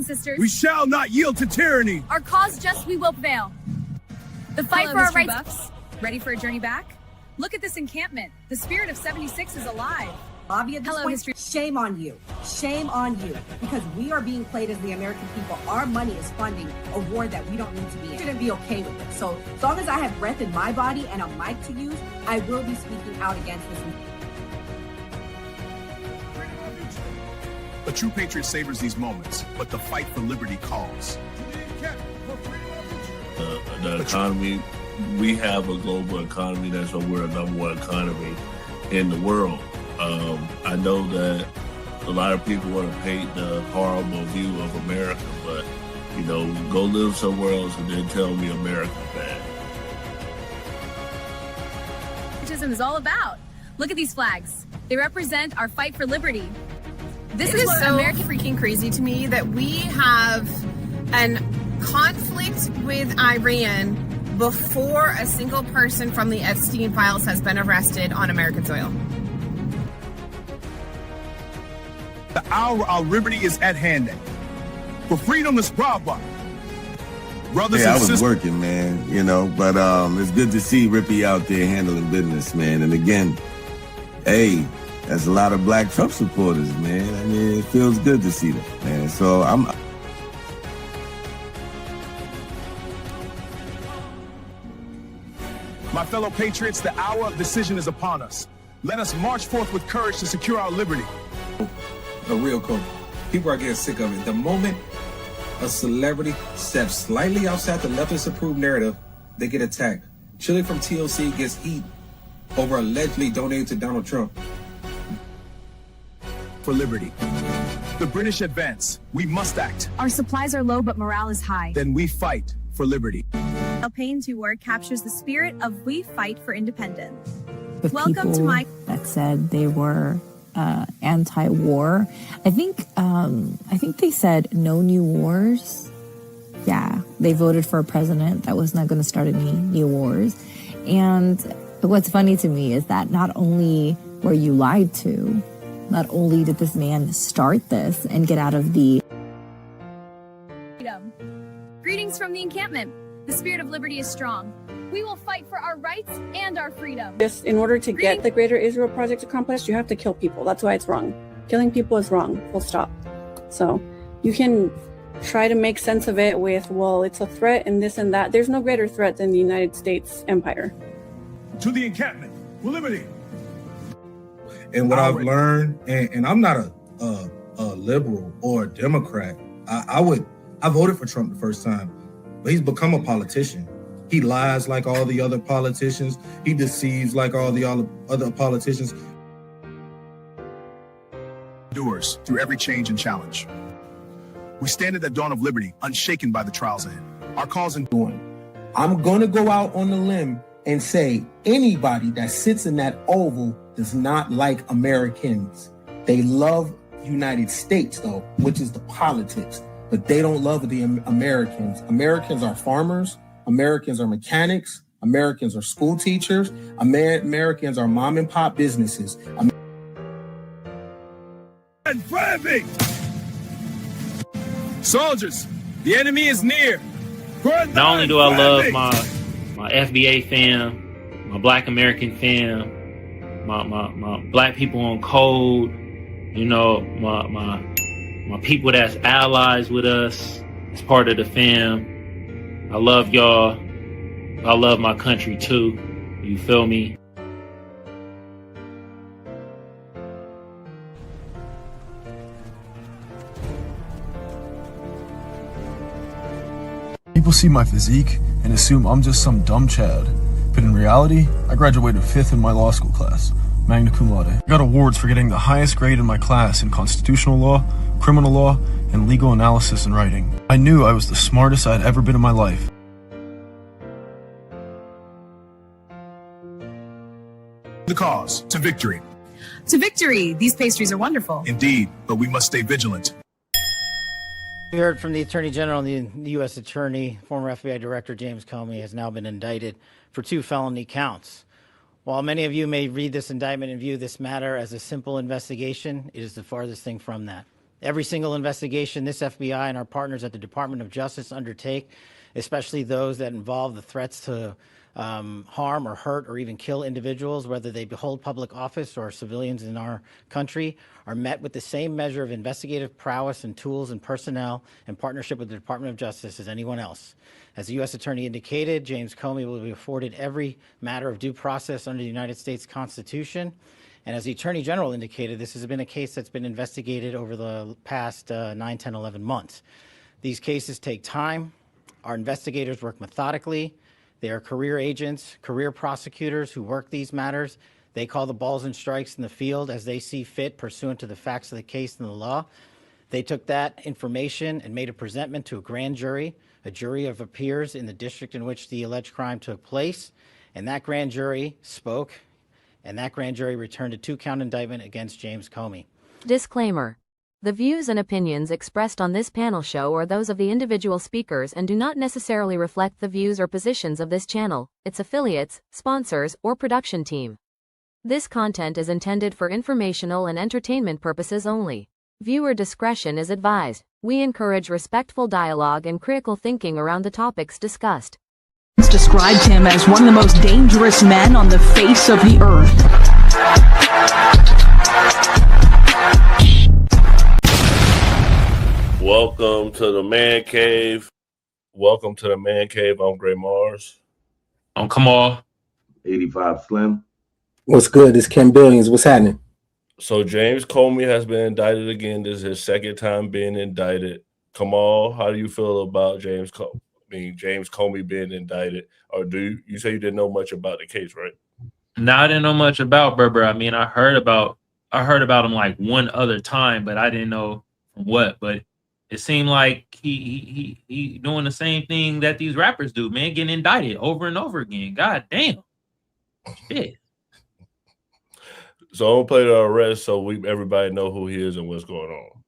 Sisters, we shall not yield to tyranny. our cause just we will prevail. The fight Hello, for our Mr. rights. Bucks. Ready for a journey back? Look at this encampment. The spirit of 76 is alive. Bobby, at this Hello, point, Mr. shame on you. Shame on you. Because we are being played as the American people. Our money is funding a war that we don't need to be in. I shouldn't be okay with it. So as long as I have breath in my body and a mic to use, I will be speaking out against this. A true patriot savors these moments, but the fight for liberty calls. The economy, we have a global economy. That's why we're a number one economy in the world. I know that a lot of people want to paint the horrible view of America, but, you know, go live somewhere else and then tell me America's bad. Patriotism is all about. Look at these flags. They represent our fight for liberty. This is what so American freaking crazy to me that we have an conflict with Iran before a single person from the Epstein files has been arrested on American soil. The hour of liberty is at hand. For freedom is brava. Brothers I and was sisters. working, man, you know, but it's good to see Rippy out there handling business, man. And again, hey, that's a lot of black Trump supporters, man. I mean, it feels good to see that, man. So My fellow patriots, the hour of decision is upon us. Let us march forth with courage to secure our liberty. A real coach. People are getting sick of it. The moment a celebrity steps slightly outside the leftist approved narrative, they get attacked. Chili from TLC gets heat over allegedly donating to Donald Trump. For liberty. The British advance. We must act. Our supplies are low, but morale is high. Then we fight for liberty. Payne's work captures the spirit of we fight for independence. With Welcome to my that said they were anti-war. I think they said no new wars. Yeah, they voted for a president that was not going to start any new wars. And what's funny to me is that not only were you lied to, not only did this man start this and get out of the freedom. Greetings from the encampment. The spirit of liberty is strong. We will fight for our rights and our freedom. Just in order to get the Greater Israel Project accomplished, you have to kill people. That's why it's wrong. Killing people is wrong. Full stop. So you can try to make sense of it with, well, it's a threat and this and that. There's no greater threat than the United States empire. To the encampment. For liberty. And what I've learned, and I'm not a liberal or a Democrat. I voted for Trump the first time, but he's become a politician. He lies like all the other politicians. He deceives like all the other politicians. Endures through every change and challenge. We stand at the dawn of liberty, unshaken by the trials ahead. Our cause in doing. I'm going to go out on the limb and say anybody that sits in that oval does not like Americans. They love United States, though, which is the politics, but they don't love the Americans. Americans are farmers. Americans are mechanics. Americans are school teachers. Americans are mom and pop businesses. And flaming! Soldiers, the enemy is near. Not only do I love my FBA fam, my Black American fam, my Black people on code, you know, my people that's allies with us, as part of the fam. I love y'all. I love my country too. You feel me? People see my physique and assume I'm just some dumb Chad. But in reality, I graduated 5th in my law school class, magna cum laude. I got awards for getting the highest grade in my class in constitutional law, criminal law, and legal analysis and writing. I knew I was the smartest I'd ever been in my life. The cause to victory. To victory. These pastries are wonderful. Indeed, but we must stay vigilant. We heard from the Attorney General and the U.S. Attorney. Former FBI Director James Comey has now been indicted for 2 felony counts. While many of you may read this indictment and view this matter as a simple investigation, it is the farthest thing from that. Every single investigation this FBI and our partners at the Department of Justice undertake, especially those that involve the threats to harm or hurt or even kill individuals, whether they hold public office or civilians in our country, are met with the same measure of investigative prowess and tools and personnel in partnership with the Department of Justice as anyone else. As the U.S. Attorney indicated, James Comey will be afforded every matter of due process under the United States Constitution. And as the Attorney General indicated, this has been a case that's been investigated over the past 9, 10, 11 months. These cases take time. Our investigators work methodically. They are career agents, career prosecutors who work these matters. They call the balls and strikes in the field as they see fit pursuant to the facts of the case and the law. They took that information and made a presentment to a grand jury, a jury of peers in the district in which the alleged crime took place. And that grand jury spoke, and that grand jury returned a 2-count indictment against James Comey. Disclaimer. The views and opinions expressed on this panel show are those of the individual speakers and do not necessarily reflect the views or positions of this channel, its affiliates, sponsors, or production team. This content is intended for informational and entertainment purposes only. Viewer discretion is advised. We encourage respectful dialogue and critical thinking around the topics discussed. Described him as one of the most dangerous men on the face of the earth. Welcome to the Man Cave. Welcome to the Man Cave. I'm Gray Mars. I'm Kamal. 85 Slim. What's good? It's Ken Billions. What's happening? So James Comey has been indicted again. This is his second time being indicted. Kamal, how do you feel about James Comey being indicted? Or you say you didn't know much about the case, right? No, I didn't know much about Berber. I mean, I heard about him like one other time, but I didn't know what. But it seemed like he doing the same thing that these rappers do, man, getting indicted over and over again. God damn. Shit. So I'm gonna play the arrest so everybody know who he is and what's going on.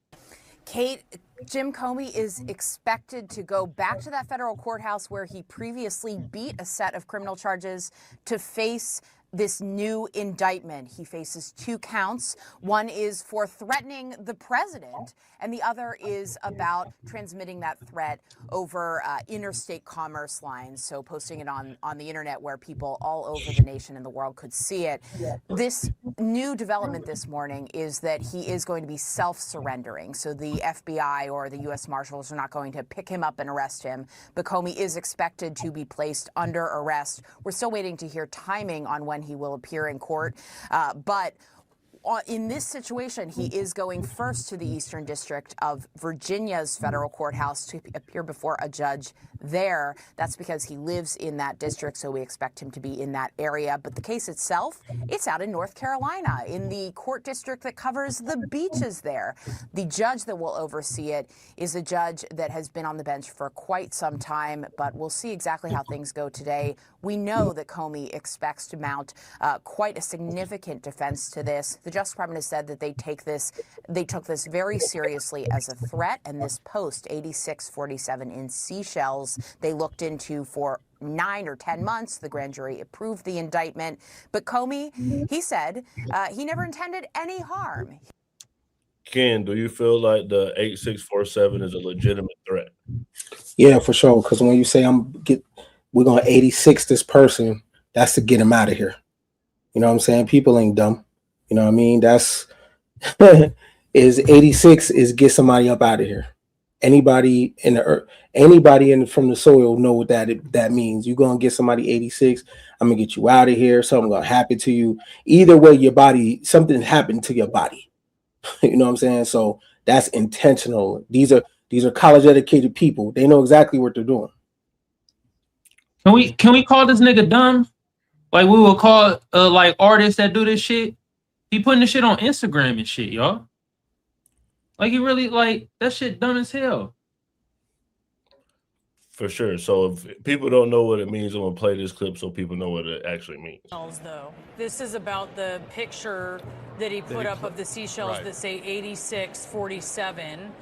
Kate, Jim Comey is expected to go back to that federal courthouse where he previously beat a set of criminal charges to face this new indictment. He faces 2 counts. One is for threatening the president, and the other is about transmitting that threat over interstate commerce lines, so posting it on the internet where people all over the nation and the world could see it. This new development this morning is that he is going to be self-surrendering, so the FBI or the U.S. Marshals are not going to pick him up and arrest him, but Comey is expected to be placed under arrest. We're still waiting to hear timing on when he will appear in court, but in this situation, he is going first to the Eastern District of Virginia's federal courthouse to appear before a judge there. That's because he lives in that district, so we expect him to be in that area. But the case itself, it's out in North Carolina, in the court district that covers the beaches there. The judge that will oversee it is a judge that has been on the bench for quite some time, but we'll see exactly how things go today. We know that Comey expects to mount quite a significant defense to this. The Justice Department has said that they took this very seriously as a threat, and this post, 8647 in Seychelles, they looked into for 9 or 10 months. The grand jury approved the indictment, but Comey, he said he never intended any harm. Ken, do you feel like the 8647 is a legitimate threat? Yeah, for sure. Because when you say we're going to 86 this person, that's to get him out of here. You know what I'm saying? People ain't dumb. You know what I mean? That's is 86 is get somebody up out of here. Anybody in the earth, anybody from the soil know what that means. You're gonna get somebody 86. I'm gonna get you out of here. Something gonna happen to you. Either way, your body, something happened to your body. You know what I'm saying? So that's intentional. These are college educated people. They know exactly what they're doing. Can we call this nigga dumb? Like we will call like artists that do this shit. He putting this shit on Instagram and shit, y'all. Like he really like that shit dumb as hell. For sure. So if people don't know what it means, I'm gonna play this clip so people know what it actually means. Though this is about the picture that he put up of the seashells that say 8647,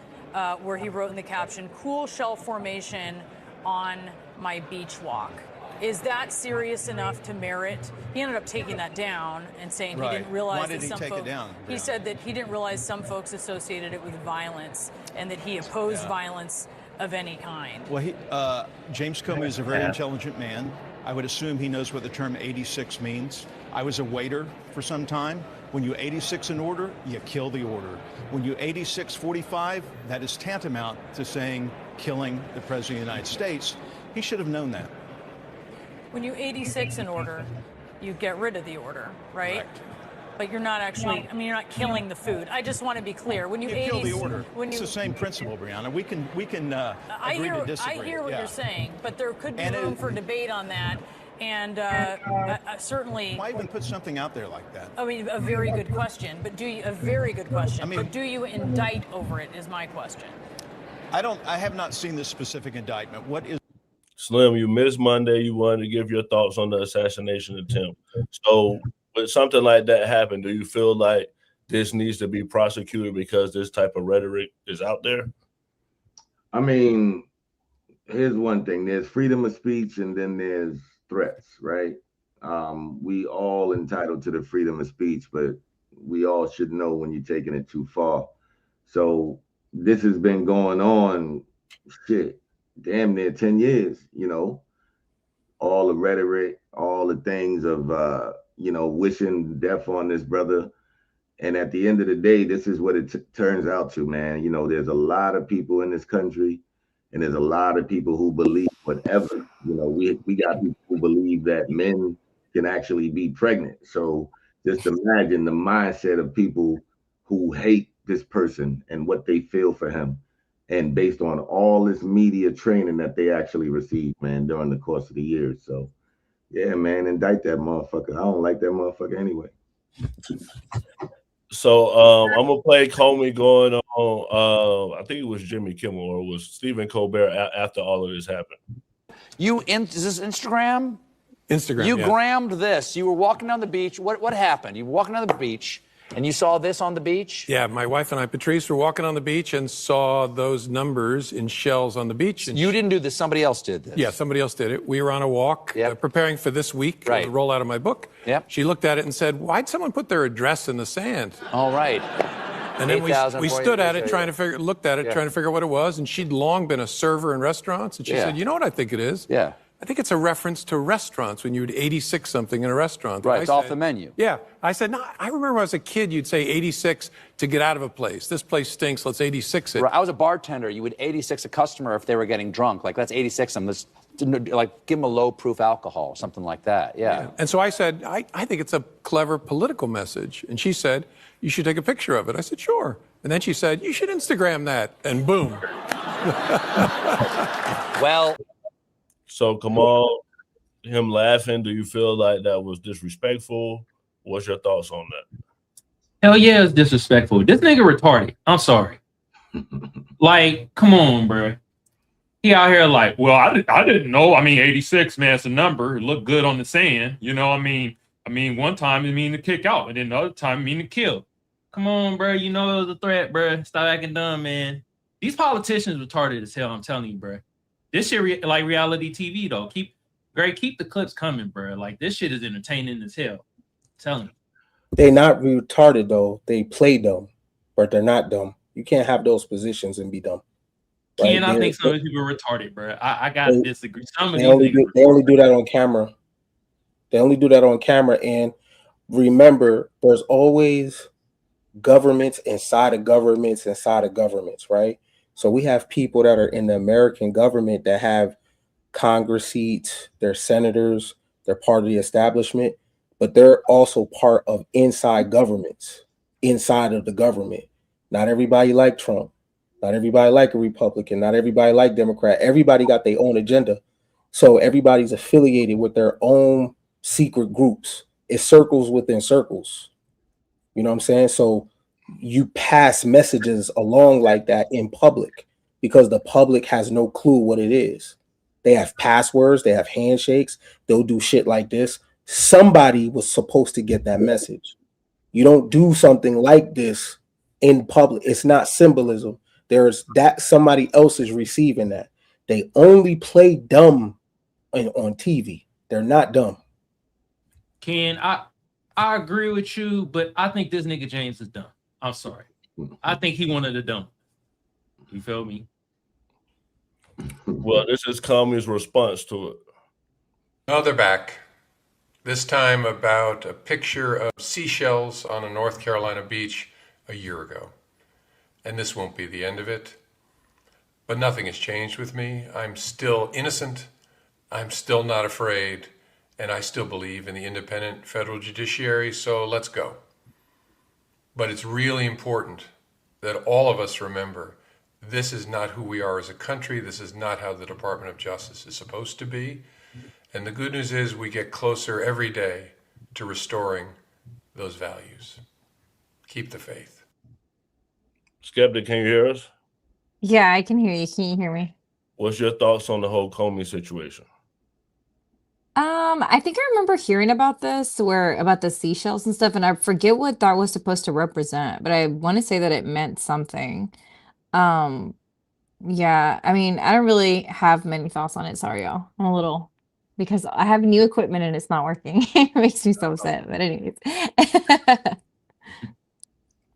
where he wrote in the caption, "Cool shell formation on my beach walk." Is that serious enough to merit? He ended up taking that down and saying he didn't realize Why did that he some take folks. it down? He said that he didn't realize some folks associated it with violence, and that he opposed violence of any kind. Well, James Comey is a very intelligent man. I would assume he knows what the term 86 means. I was a waiter for some time. When you 86 an order, you kill the order. When you 86-45, that is tantamount to saying killing the President of the United States. He should have known that. When you 86 an order, you get rid of the order, right? Correct. But you're not actually, I mean, you're not killing the food. I just want to be clear. When you kill the order. When It's you, the same principle, Brianna. We can agree to disagree. I hear what Yeah. you're saying, but there could be And room for debate on that. And certainly, why even put something out there like that? I mean, a very good question. But a very good question. But do you indict over it? Is my question. I have not seen this specific indictment. What is? Slim, you missed Monday. You wanted to give your thoughts on the assassination attempt. So, when something like that happened, do you feel like this needs to be prosecuted because this type of rhetoric is out there? I mean, here's one thing. There's freedom of speech and then there's threats, right? We all entitled to the freedom of speech, but we all should know when you're taking it too far. So this has been going on, damn near 10 years, all the rhetoric, all the things of, wishing death on this brother. And at the end of the day, this is what it turns out to, man. There's a lot of people in this country and there's a lot of people who believe whatever. We got people who believe that men can actually be pregnant. So just imagine the mindset of people who hate this person and what they feel for him. And based on all this media training that they actually received, man, during the course of the years. So, yeah, man, indict that motherfucker. I don't like that motherfucker anyway. So I'm gonna play Comey going on. I think it was Jimmy Kimmel or it was Stephen Colbert after all of this happened. Is this Instagram? Instagram. You yeah. grammed this. You were walking down the beach. What happened? You were walking down the beach and you saw this on the beach? Yeah, my wife and I, Patrice, were walking on the beach and saw those numbers in shells on the beach. And you didn't do this. Somebody else did this. Yeah, somebody else did it. We were on a walk preparing for this week, the rollout of my book. Yep. She looked at it and said, "Why'd someone put their address in the sand?" All right. And then we stood at it, trying to figure out what it was. And she'd long been a server in restaurants. And she said, "You know what I think it is? Yeah. I think it's a reference to restaurants when you would 86 something in a restaurant." Right, it's off the menu. Yeah. I said, no, I remember when I was a kid, you'd say 86 to get out of a place. This place stinks, let's 86 it. Right. I was a bartender. You would 86 a customer if they were getting drunk. Like, let's 86 them. Let's, like, give them a low-proof alcohol, something like that. Yeah. And so I said, I think it's a clever political message. And she said, you should take a picture of it. I said, sure. And then she said, you should Instagram that. And boom. Well. So Kamal, him laughing, do you feel like that was disrespectful? What's your thoughts on that? Hell yeah, it's disrespectful. This nigga retarded. I'm sorry. Like, come on, bro. He out here like, well, I didn't know. I mean, 86, man, it's a number. It looked good on the sand. You know, I mean, one time it mean to kick out, and then the other time it mean to kill. Come on, bro. You know it was a threat, bro. Stop acting dumb, man. These politicians retarded as hell. I'm telling you, bro. This shit like reality TV though. Keep the clips coming, bro. Like this shit is entertaining as hell. I'm telling you. They're not retarded though. They play dumb, but they're not dumb. You can't have those positions and be dumb. Right? Ken, I think some of these people are retarded, bro. I gotta disagree. They only do that on camera. They only do that on camera. And remember, there's always governments inside of governments, right? So we have people that are in the American government that have Congress seats, they're senators, they're part of the establishment, but they're also part of inside governments, inside of the government. Not everybody like Trump. Not everybody like a Republican. Not everybody like Democrat. Everybody got their own agenda. So everybody's affiliated with their own secret groups. It's circles within circles. You know what I'm saying? So you pass messages along like that in public because the public has no clue what it is. They have passwords, they have handshakes, they'll do shit like this. Somebody was supposed to get that message. You don't do something like this in public. It's not symbolism. There's that somebody else is receiving that. They only play dumb on TV. They're not dumb. Ken, I agree with you, but I think this nigga James is dumb. I'm sorry. I think he wanted to dumb. You feel me? Well, this is Comey's response to it. Oh, they're back. This time about a picture of seashells on a North Carolina beach a year ago. And this won't be the end of it. But nothing has changed with me. I'm still innocent. I'm still not afraid. And I still believe in the independent federal judiciary. So let's go. But it's really important that all of us remember this is not who we are as a country. This is not how the Department of Justice is supposed to be. And the good news is we get closer every day to restoring those values. Keep the faith. Skeptic, can you hear us? Yeah, I can hear you. Can you hear me? What's your thoughts on the whole Comey situation? I think I remember hearing about this, where about the seashells and stuff, and I forget what that was supposed to represent, but I want to say that it meant something. Yeah, I mean, I don't really have many thoughts on it. Sorry, y'all. I'm a little because I have new equipment and it's not working. It makes me so upset. But anyways.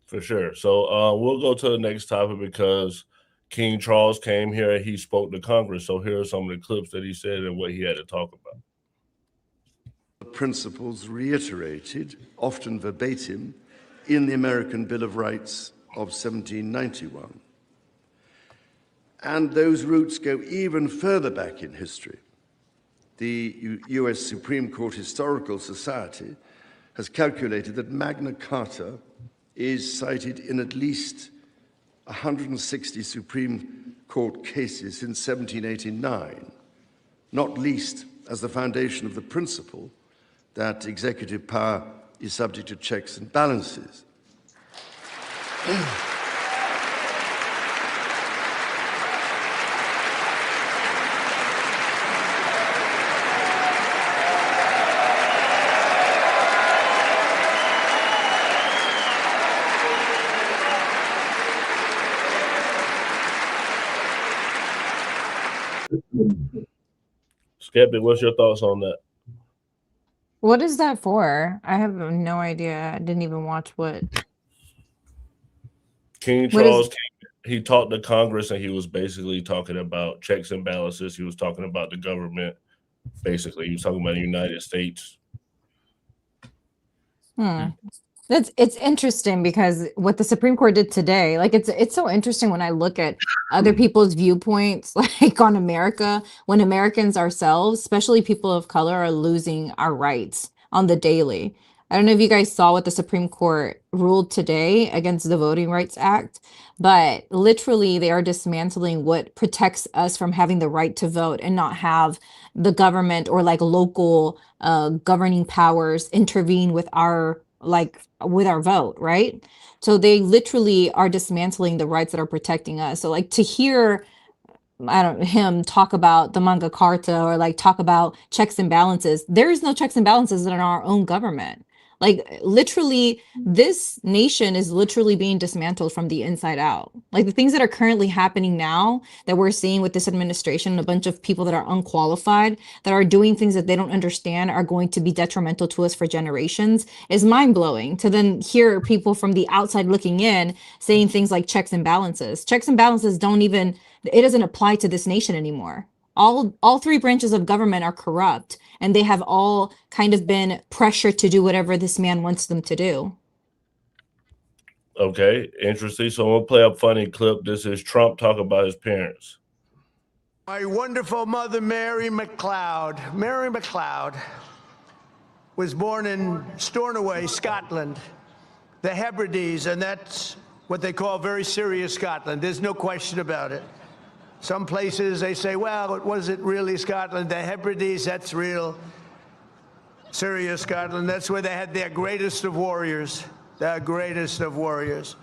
For sure. So we'll go to the next topic because King Charles came here and he spoke to Congress. So here are some of the clips that he said and what he had to talk about. Principles reiterated, often verbatim, in the American Bill of Rights of 1791. And those roots go even further back in history. The US Supreme Court Historical Society has calculated that Magna Carta is cited in at least 160 Supreme Court cases since 1789, not least as the foundation of the principle that executive power is subject to checks and balances. Skeptic, what's your thoughts on that? What is that for? I have no idea. I didn't even watch what. King Charles, he talked to Congress and he was basically talking about checks and balances. He was talking about the government. Basically, he was talking about the United States. It's interesting because what the Supreme Court did today, like it's so interesting when I look at other people's viewpoints, like on America, when Americans ourselves, especially people of color, are losing our rights on the daily. I don't know if you guys saw what the Supreme Court ruled today against the Voting Rights Act, but literally they are dismantling what protects us from having the right to vote and not have the government or like local governing powers intervene with our vote, right? So they literally are dismantling the rights that are protecting us. So like to hear him talk about the Magna Carta or like talk about checks and balances, there is no checks and balances in our own government. Like literally, this nation is literally being dismantled from the inside out. Like the things that are currently happening now that we're seeing with this administration, a bunch of people that are unqualified, that are doing things that they don't understand are going to be detrimental to us for generations is mind blowing to then hear people from the outside looking in saying things like checks and balances. Checks and balances it doesn't apply to this nation anymore. All three branches of government are corrupt, and they have all kind of been pressured to do whatever this man wants them to do. Okay, interesting. So we'll play a funny clip. This is Trump talking about his parents. My wonderful mother, Mary McLeod. Mary McLeod was born in Stornoway, Scotland, the Hebrides, and that's what they call very serious Scotland. There's no question about it. Some places they say, well, was it really Scotland? The Hebrides, that's real serious Scotland. That's where they had their greatest of warriors, the greatest of warriors.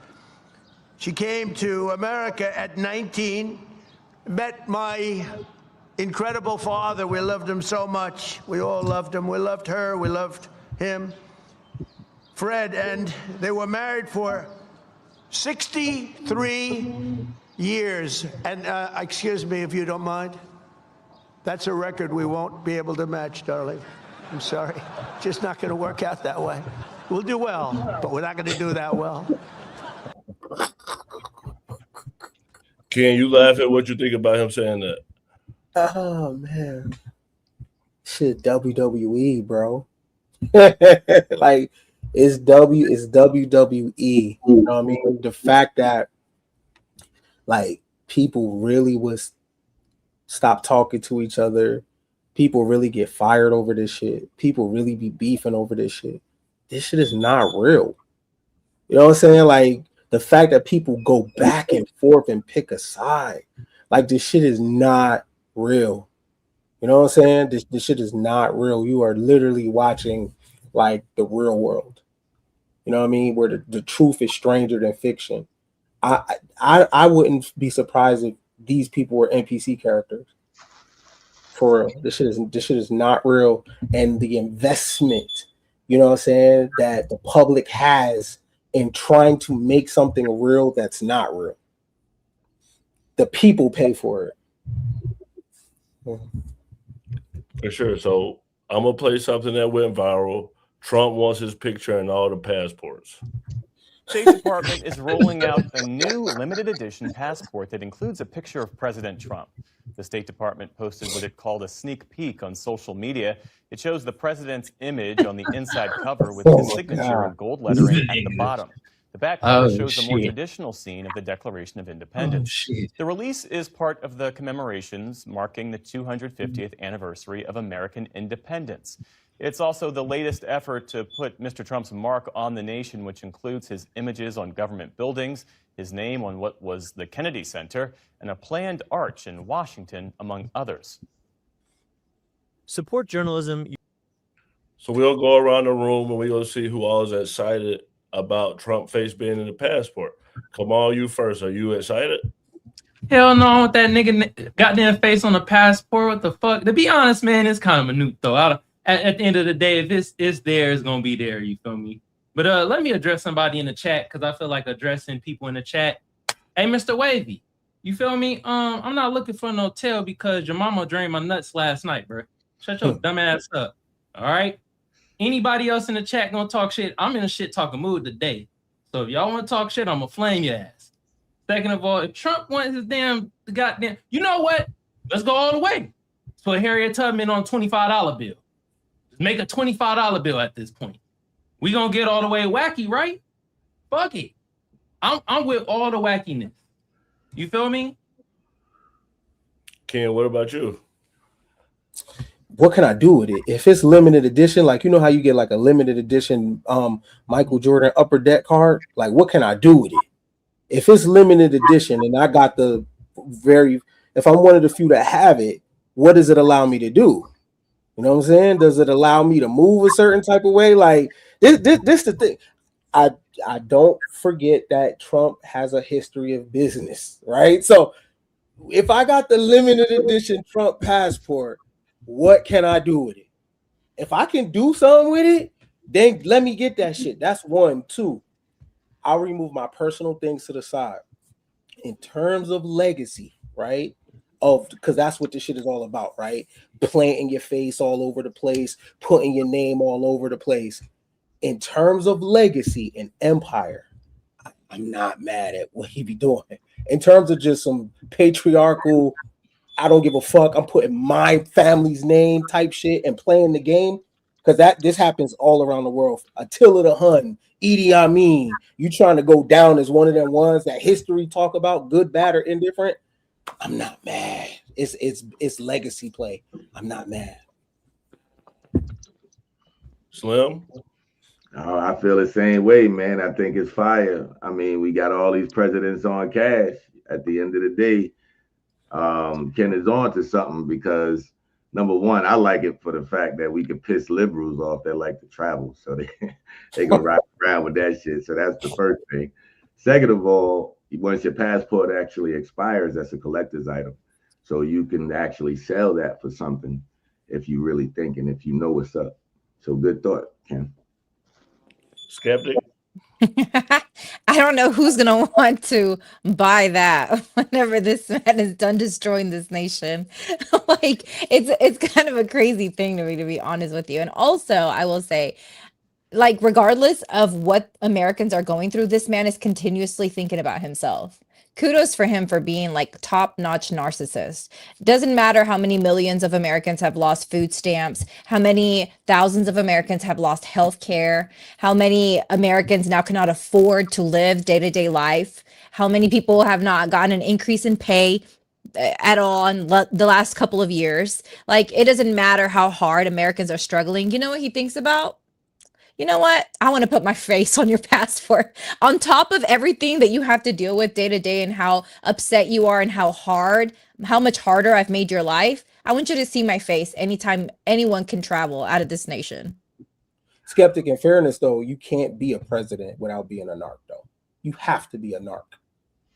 She came to America at 19, met my incredible father. We loved him so much. We all loved him. We loved her. We loved him, Fred, and they were married for 63 years. And excuse me if you don't mind. That's a record we won't be able to match, darling. I'm sorry. Just not going to work out that way. We'll do well, but we're not going to do that well. Can you laugh at what you think about him saying that? Oh man, shit, WWE, bro. Like it's WWE. You know what I mean? The fact that like people really was stop talking to each other. People really get fired over this shit. People really be beefing over this shit. This shit is not real. You know what I'm saying? Like the fact that people go back and forth and pick a side, like this shit is not real. You know what I'm saying? This shit is not real. You are literally watching like the real world. You know what I mean? Where the truth is stranger than fiction. I wouldn't be surprised if these people were NPC characters. For real. This shit is not real. And the investment, you know what I'm saying, that the public has in trying to make something real that's not real. The people pay for it. For sure. So I'm gonna play something that went viral. Trump wants his picture in all the passports. State Department is rolling out a new limited edition passport that includes a picture of President Trump. The State Department posted what it called a sneak peek on social media. It shows the president's image on the inside cover with his signature in gold lettering at the bottom. The back cover shows a more traditional scene of the Declaration of Independence. The release is part of the commemorations marking the 250th anniversary of American independence. It's also the latest effort to put Mr. Trump's mark on the nation, which includes his images on government buildings, his name on what was the Kennedy Center, and a planned arch in Washington, among others. Support journalism. So we'll go around the room and we'll see who all is excited about Trump face being in the passport. Come on, you first. Are you excited? Hell no, with that nigga goddamn face on the passport. What the fuck? To be honest, man, it's kind of minute though. At the end of the day, if it's there, it's gonna be there. You feel me? But let me address somebody in the chat because I feel like addressing people in the chat. Hey, Mr. Wavy, you feel me? I'm not looking for no tail because your mama drained my nuts last night, bro. Shut your dumb ass up. All right. Anybody else in the chat gonna talk shit? I'm in a shit talking mood today. So if y'all want to talk shit, I'm gonna flame your ass. Second of all, if Trump wants his goddamn, you know what? Let's go all the way. Let's put Harriet Tubman on $25 bill. Make a $25 bill at this point. We gonna get all the way wacky, right? Fuck it. I'm with all the wackiness. You feel me? Ken, what about you? What can I do with it? If it's limited edition, like you know how you get like a limited edition Michael Jordan upper deck card, like what can I do with it? If it's limited edition and I got if I'm one of the few that have it, what does it allow me to do? You know what I'm saying? Does it allow me to move a certain type of way? Like this the thing. I don't forget that Trump has a history of business, right? So if I got the limited edition Trump passport, what can I do with it? If I can do something with it, then let me get that shit. That's one. Two, I'll remove my personal things to the side. In terms of legacy, right? Because that's what this shit is all about, right? Planting your face all over the place, putting your name all over the place. In terms of legacy and empire, I'm not mad at what he be doing. In terms of just some patriarchal, I don't give a fuck, I'm putting my family's name type shit and playing the game, because this happens all around the world. Attila the Hun, Idi Amin, you trying to go down as one of them ones that history talk about, good, bad, or indifferent. I'm not mad. It's legacy play. I'm not mad. Slim? Oh, I feel the same way, man. I think it's fire. I mean, we got all these presidents on cash. At the end of the day, Ken is on to something because, number one, I like it for the fact that we can piss liberals off that like to travel. So they can ride around with that shit. So that's the first thing. Second of all, once your passport actually expires, that's a collector's item. So you can actually sell that for something if you really think and if you know what's up. So good thought, Ken. Skeptic? I don't know who's gonna want to buy that whenever this man is done destroying this nation. Like it's kind of a crazy thing to me, to be honest with you. And also, I will say, like, regardless of what Americans are going through, this man is continuously thinking about himself. Kudos for him for being like top-notch narcissist. Doesn't matter how many millions of Americans have lost food stamps, how many thousands of Americans have lost health care, how many Americans now cannot afford to live day-to-day life, how many people have not gotten an increase in pay at all in the last couple of years. Like, it doesn't matter how hard Americans are struggling. You know what he thinks about? You know what? I want to put my face on your passport. On top of everything that you have to deal with day to day and how upset you are and how much harder I've made your life, I want you to see my face anytime anyone can travel out of this nation. Skeptic, in fairness, though, you can't be a president without being a narc, though. You have to be a narc.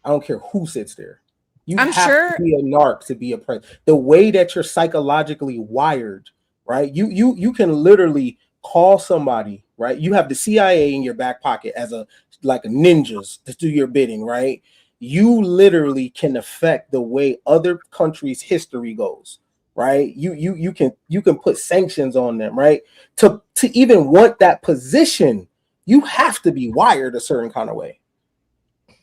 I don't care who sits there. You I'm have sure to be a narc to be a president. The way that you're psychologically wired, right? You can literally call somebody, right? You have the CIA in your back pocket as a ninjas to do your bidding, right? You literally can affect the way other countries' history goes, right? You can put sanctions on them, right? To even want that position, you have to be wired a certain kind of way.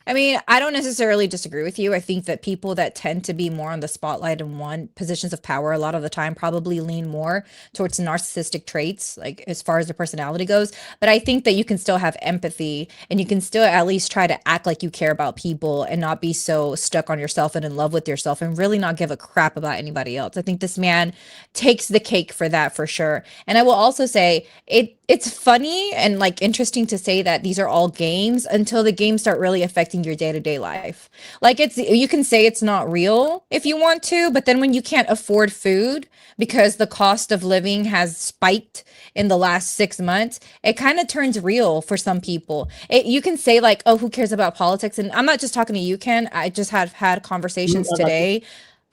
I mean, I don't necessarily disagree with you. I think that people that tend to be more on the spotlight and want positions of power a lot of the time probably lean more towards narcissistic traits, like as far as their personality goes. But I think that you can still have empathy and you can still at least try to act like you care about people and not be so stuck on yourself and in love with yourself and really not give a crap about anybody else. I think this man takes the cake for that for sure. And I will also say it's funny and like interesting to say that these are all games until the games start really affecting your day-to-day life. Like, you can say it's not real if you want to, but then when you can't afford food because the cost of living has spiked in the last 6 months, it kind of turns real for some people. You can say like, oh, who cares about politics? And I'm not just talking to you, Ken. I just have had conversations today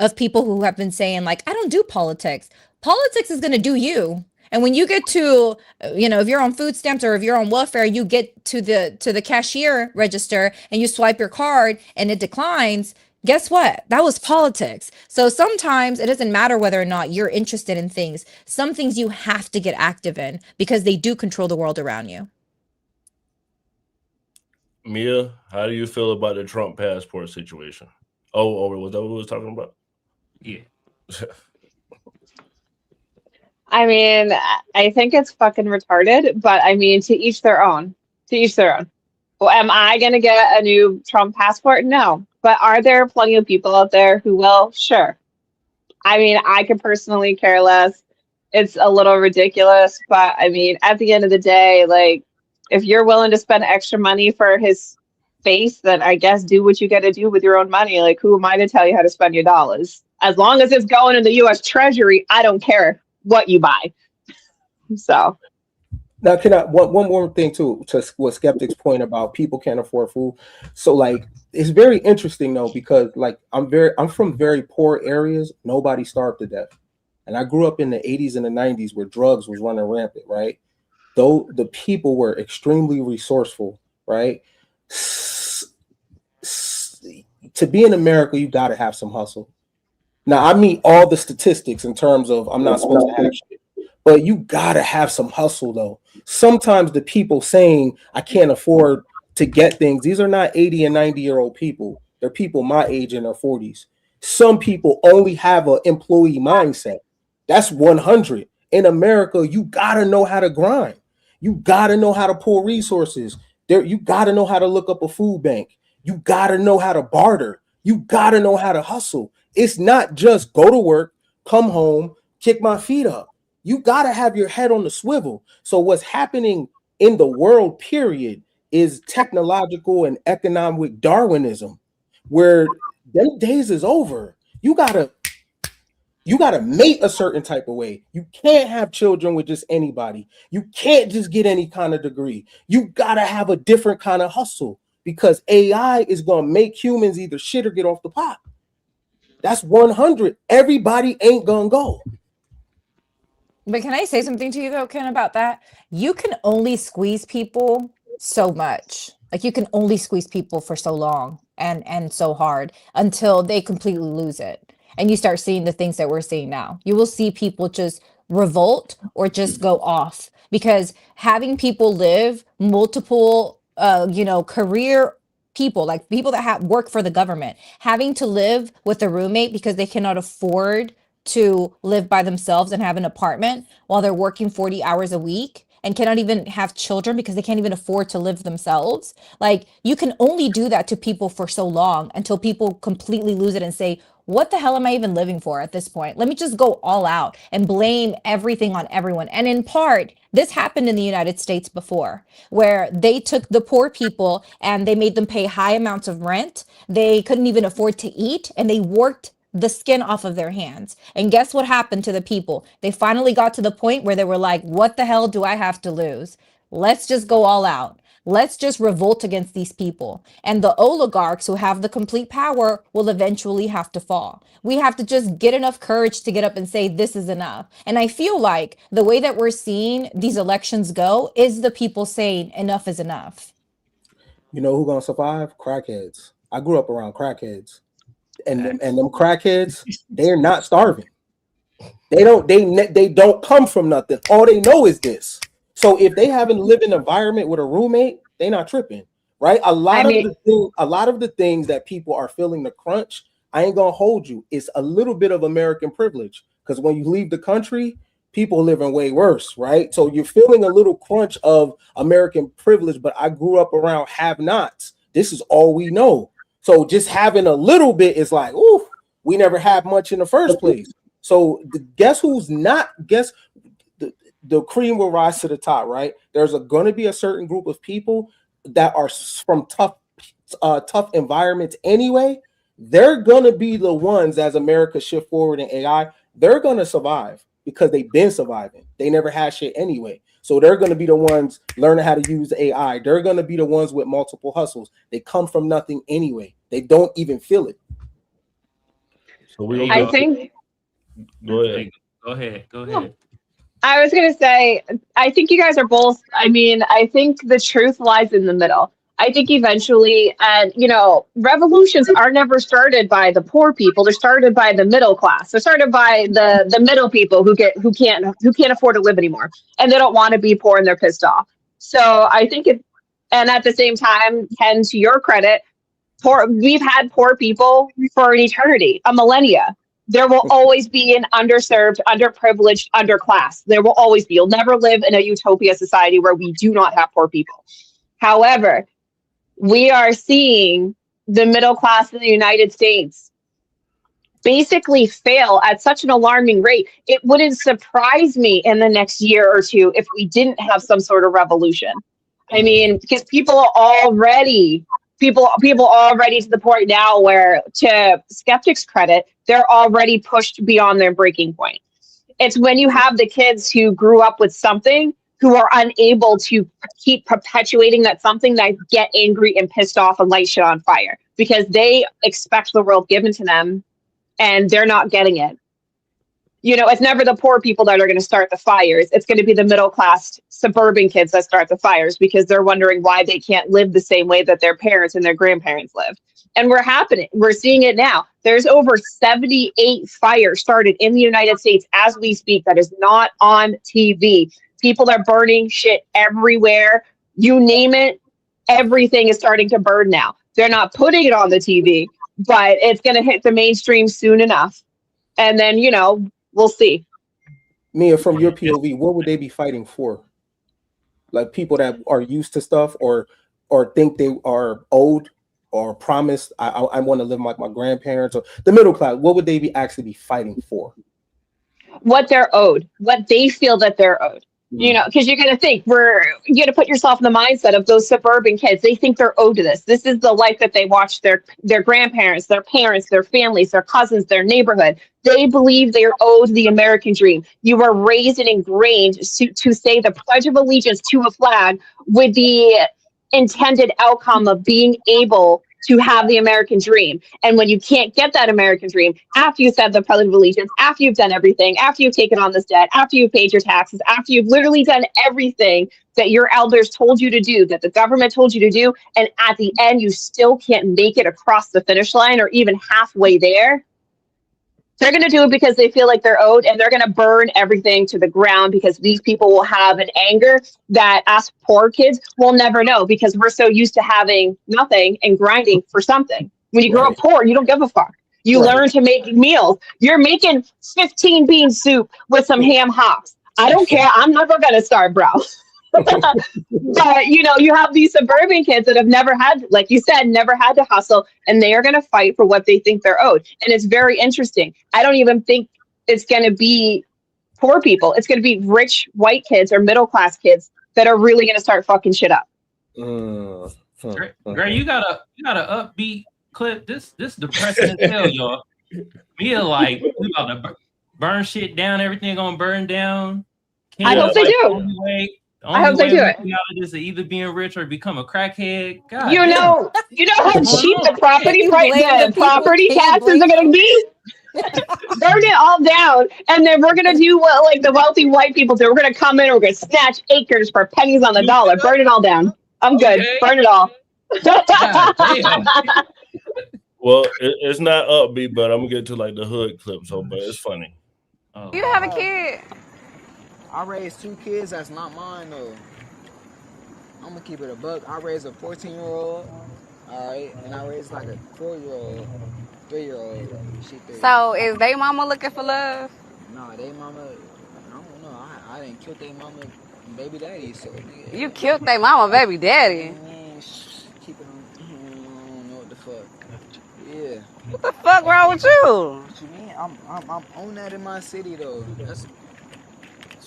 of people who have been saying like, I don't do politics. Politics is going to do you. And when you get to, if you're on food stamps or if you're on welfare, you get to the cashier register and you swipe your card and it declines. Guess what? That was politics. So sometimes it doesn't matter whether or not you're interested in things. Some things you have to get active in because they do control the world around you. Mia, how do you feel about the Trump passport situation? Oh, was that what we was talking about? Yeah. I mean, I think it's fucking retarded, but I mean, to each their own. To each their own. Well, am I going to get a new Trump passport? No. But are there plenty of people out there who will? Sure. I mean, I could personally care less. It's a little ridiculous, but I mean, at the end of the day, like, if you're willing to spend extra money for his face, then I guess do what you got to do with your own money. Like, who am I to tell you how to spend your dollars? As long as it's going in the U.S. Treasury, I don't care what you buy. So now, can I one more thing too to what Skeptic's point about people can't afford food. So like, it's very interesting though, because like I'm from very poor areas. Nobody starved to death, and I grew up in the 80s and the 90s where drugs was running rampant, right? Though the people were extremely resourceful, right? To be in America, you got to have some hustle. Now, I mean all the statistics in terms of I'm not supposed to have shit, but you gotta have some hustle though. Sometimes the people saying I can't afford to get things, these are not 80 and 90-year-old people. They're people my age in their 40s. Some people only have an employee mindset. That's 100. In America, you gotta know how to grind. You gotta know how to pull resources. You gotta know how to look up a food bank. You gotta know how to barter. You gotta know how to hustle. It's not just go to work, come home, kick my feet up. You got to have your head on the swivel. So what's happening in the world, period, is technological and economic Darwinism, where them days is over. You gotta mate a certain type of way. You can't have children with just anybody. You can't just get any kind of degree. You got to have a different kind of hustle because AI is going to make humans either shit or get off the pot. That's 100. Everybody ain't gonna go. But can I say something to you though, Ken, about that? You can only squeeze people so much. Like you can only squeeze people for so long and so hard until they completely lose it. And you start seeing the things that we're seeing now. You will see people just revolt or just go off because having people live multiple career people, like people that have work for the government, having to live with a roommate because they cannot afford to live by themselves and have an apartment while they're working 40 hours a week and cannot even have children because they can't even afford to live themselves. Like you can only do that to people for so long until people completely lose it and say, what the hell am I even living for at this point? Let me just go all out and blame everything on everyone. And in part, this happened in the United States before, where they took the poor people and they made them pay high amounts of rent. They couldn't even afford to eat, and they worked the skin off of their hands. And guess what happened to the people? They finally got to the point where they were like, what the hell do I have to lose? Let's just go all out. Let's just revolt against these people. And the oligarchs who have the complete power will eventually have to fall. We have to just get enough courage to get up and say, this is enough. And I feel like the way that we're seeing these elections go is the people saying enough is enough. You know who's gonna survive? Crackheads. I grew up around crackheads. And them crackheads, they're not starving. They don't come from nothing. All they know is this. So if they haven't lived in an environment with a roommate, they're not tripping, right? A lot of the things that people are feeling the crunch, I ain't gonna hold you. It's a little bit of American privilege because when you leave the country, people living way worse, right? So you're feeling a little crunch of American privilege, but I grew up around have-nots. This is all we know. So just having a little bit is like, ooh, we never had much in the first place. So guess who's not? Guess the cream will rise to the top, right? There's going to be a certain group of people that are from tough environments anyway. They're going to be the ones as America shift forward in AI. They're going to survive because they've been surviving. They never had shit anyway. So they're going to be the ones learning how to use AI. They're going to be the ones with multiple hustles. They come from nothing anyway. They don't even feel it. So we I think. Go ahead. Go ahead. I was going to say, I think you guys are both. I mean, I think the truth lies in the middle. I think eventually, and revolutions are never started by the poor people. They're started by the middle class. They're started by the middle people who can't afford to live anymore, and they don't want to be poor and they're pissed off. So I think and at the same time, Ken, to your credit, we've had poor people for an eternity, a millennia. There will always be an underserved, underprivileged, underclass. There will always be. You'll never live in a utopia society where we do not have poor people. However, we are seeing the middle class in the United States basically fail at such an alarming rate. It wouldn't surprise me in the next year or two if we didn't have some sort of revolution. I mean, because people are already to the point now where, to skeptics' credit, they're already pushed beyond their breaking point. It's when you have the kids who grew up with something who are unable to keep perpetuating that something, that get angry and pissed off and light shit on fire because they expect the world given to them and they're not getting it. It's never the poor people that are going to start the fires. It's going to be the middle class suburban kids that start the fires because they're wondering why they can't live the same way that their parents and their grandparents lived. And we're seeing it now. There's over 78 fires started in the United States as we speak that is not on TV. People are burning shit everywhere. You name it, everything is starting to burn now. They're not putting it on the TV, but it's going to hit the mainstream soon enough. And then, we'll see. Mia, from your POV, what would they be fighting for? Like people that are used to stuff or think they are owed or promised, I want to live like my grandparents, or the middle class, what would they actually be fighting for? What they're owed, what they feel that they're owed. Because you're going to think you got to put yourself in the mindset of those suburban kids. They think they're owed to this. This is the life that they watched their grandparents, their parents, their families, their cousins, their neighborhood. They believe they are owed the American dream. You were raised and ingrained to say the Pledge of Allegiance to a flag with the intended outcome of being able to have the American dream. And when you can't get that American dream, after you said the Pledge of Allegiance, after you've done everything, after you've taken on this debt, after you've paid your taxes, after you've literally done everything that your elders told you to do, that the government told you to do, and at the end you still can't make it across the finish line or even halfway there, they're going to do it because they feel like they're owed, and they're going to burn everything to the ground because these people will have an anger that us poor kids will never know because we're so used to having nothing and grinding for something. When you grow up poor, you don't give a fuck. You learn to make meals. You're making 15 bean soup with some ham hocks. I don't care. I'm never going to starve, bro. But you know, you have these suburban kids that have never had, like you said, never had to hustle, and they are going to fight for what they think they're owed. And it's very interesting. I don't even think it's going to be poor people. It's going to be rich white kids or middle class kids that are really going to start fucking shit up. Gray, you got a upbeat clip. This depressing as hell, y'all. Mia like we about to burn shit down. Everything gonna burn down. I hope they do. I hope they do it. Out of this is either being rich or become a crackhead. God you know how cheap the property price, the property taxes are going to be. Burn it all down, and then we're going to do what like the wealthy white people do. We're going to come in, we're going to snatch acres for pennies on the dollar. Burn it all down. I'm good. Burn it all. Well, it's not upbeat, but I'm gonna get to like the hood clip. So, but it's funny. You have a kid? I raised 2 kids. That's not mine though. I'm gonna keep it a buck. I raised a 14-year-old, all right, and I raised like a 4-year-old, 3-year-old. So is they mama looking for love? No, they mama. I don't know. I didn't kill they mama, and baby daddy. So nigga, You killed they mama, baby daddy. keep it on. I don't know what the fuck. Yeah. What the fuck wrong with you? What you mean? I'm on that in my city though. That's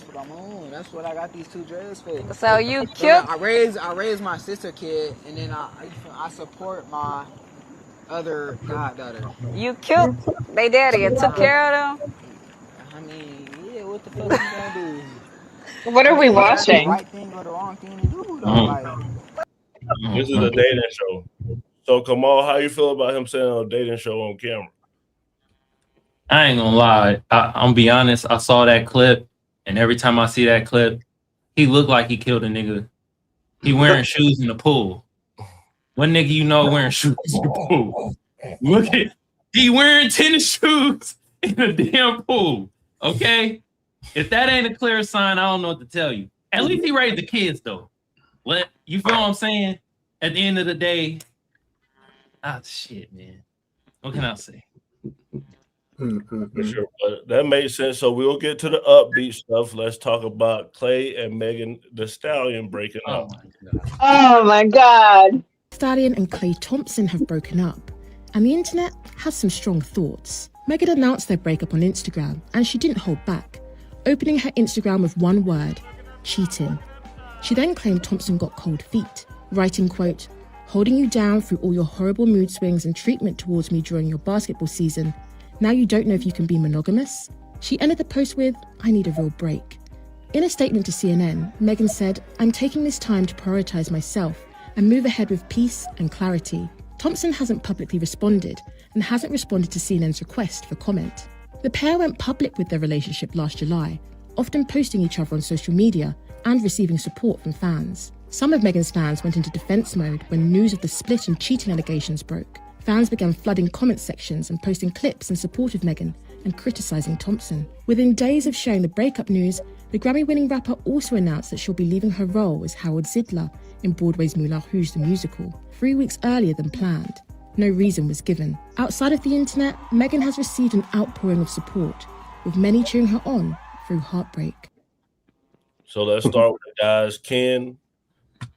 what I'm on. That's what I got these 2 dreads for. So you killed. I raised my sister kid, and then I support my other goddaughter. You killed they daddy and took care of them. I mean, yeah. What the fuck you gonna do? What are we watching? The right thing or the wrong thing to do though? Like, This is a dating show. So Kamal, how you feel about him saying on a dating show on camera? I ain't gonna lie. I'm be honest. I saw that clip, and every time I see that clip, he looked like he killed a nigga. He wearing shoes in the pool. What nigga you know wearing shoes in the pool? Look at he wearing tennis shoes in a damn pool. Okay, if that ain't a clear sign, I don't know what to tell you. At least he raised the kids though. You feel what I'm saying? At the end of the day, shit, man. What can I say? For sure, but that makes sense. So we'll get to the upbeat stuff. Let's talk about Clay and Megan Thee Stallion breaking up. Oh my God. Stallion and Clay Thompson have broken up, and the internet has some strong thoughts. Megan announced their breakup on Instagram, and she didn't hold back, opening her Instagram with one word: cheating. She then claimed Thompson got cold feet, writing, quote, "Holding you down through all your horrible mood swings and treatment towards me during your basketball season. Now you don't know if you can be monogamous?" She ended the post with, "I need a real break." In a statement to CNN, Megan said, "I'm taking this time to prioritize myself and move ahead with peace and clarity." Thompson hasn't publicly responded and hasn't responded to CNN's request for comment. The pair went public with their relationship last July, often posting each other on social media and receiving support from fans. Some of Megan's fans went into defense mode when news of the split and cheating allegations broke. Fans began flooding comment sections and posting clips in support of Megan and criticizing Thompson. Within days of sharing the breakup news, the Grammy-winning rapper also announced that she'll be leaving her role as Howard Zidler in Broadway's Moulin Rouge the musical, 3 weeks earlier than planned. No reason was given. Outside of the internet, Megan has received an outpouring of support, with many cheering her on through heartbreak. So let's start with the guys. Ken,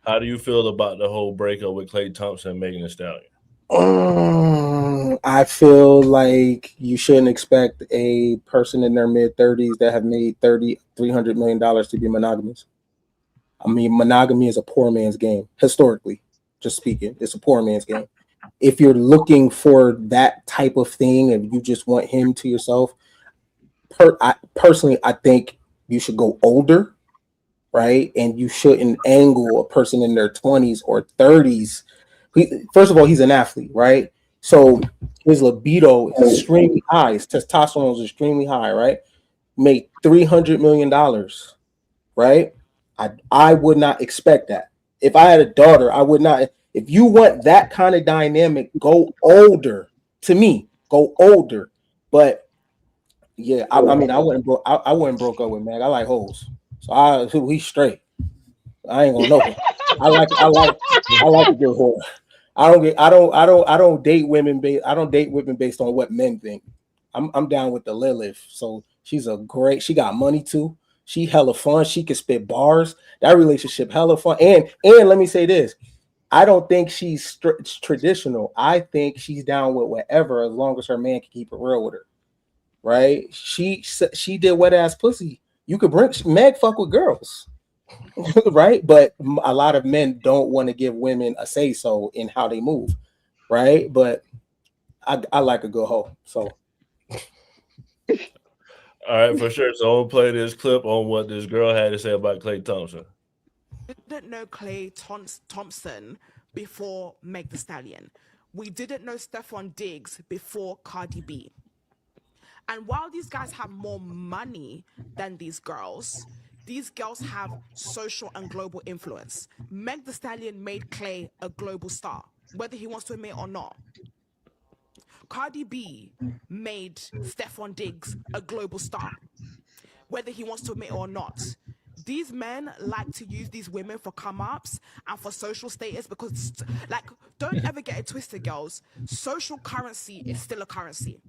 how do you feel about the whole breakup with Clay Thompson and Megan Thee Stallion? I feel like you shouldn't expect a person in their mid-30s that have made $300 million to be monogamous. I mean, monogamy is a poor man's game. Historically, just speaking, it's a poor man's game. If you're looking for that type of thing and you just want him to yourself, personally, I think you should go older, right? And you shouldn't angle a person in their 20s or 30s First of all, he's an athlete, right? So his libido is extremely high. His testosterone is extremely high, right? Made $300 million, right? I would not expect that. If I had a daughter, I would not. If you want that kind of dynamic, go older. To me, go older. But yeah, I mean, I wouldn't broke up with Meg. I like hoes, so he's straight. I ain't gonna know. I like a good whore. I don't date women based on what men think. I'm down with the Lilith. So she got money too. She hella fun. She can spit bars. That relationship hella fun. And let me say this. I don't think she's traditional. I think she's down with whatever as long as her man can keep it real with her. Right? She did wet ass pussy. You could bring Meg fuck with girls. Right? But a lot of men don't want to give women a say so in how they move. Right? But I like a good hoe. So all right, for sure. So we'll play this clip on what this girl had to say about Klay Thompson. Didn't know Klay Thompson before Meg Thee Stallion. We didn't know Stephon Diggs before Cardi B. And while these guys have more money than these girls have social and global influence. Meg Thee Stallion made Klay a global star, whether he wants to admit or not. Cardi B made Stephon Diggs a global star, whether he wants to admit or not. These men like to use these women for come-ups and for social status because, like, don't ever get it twisted, girls. Social currency is still a currency.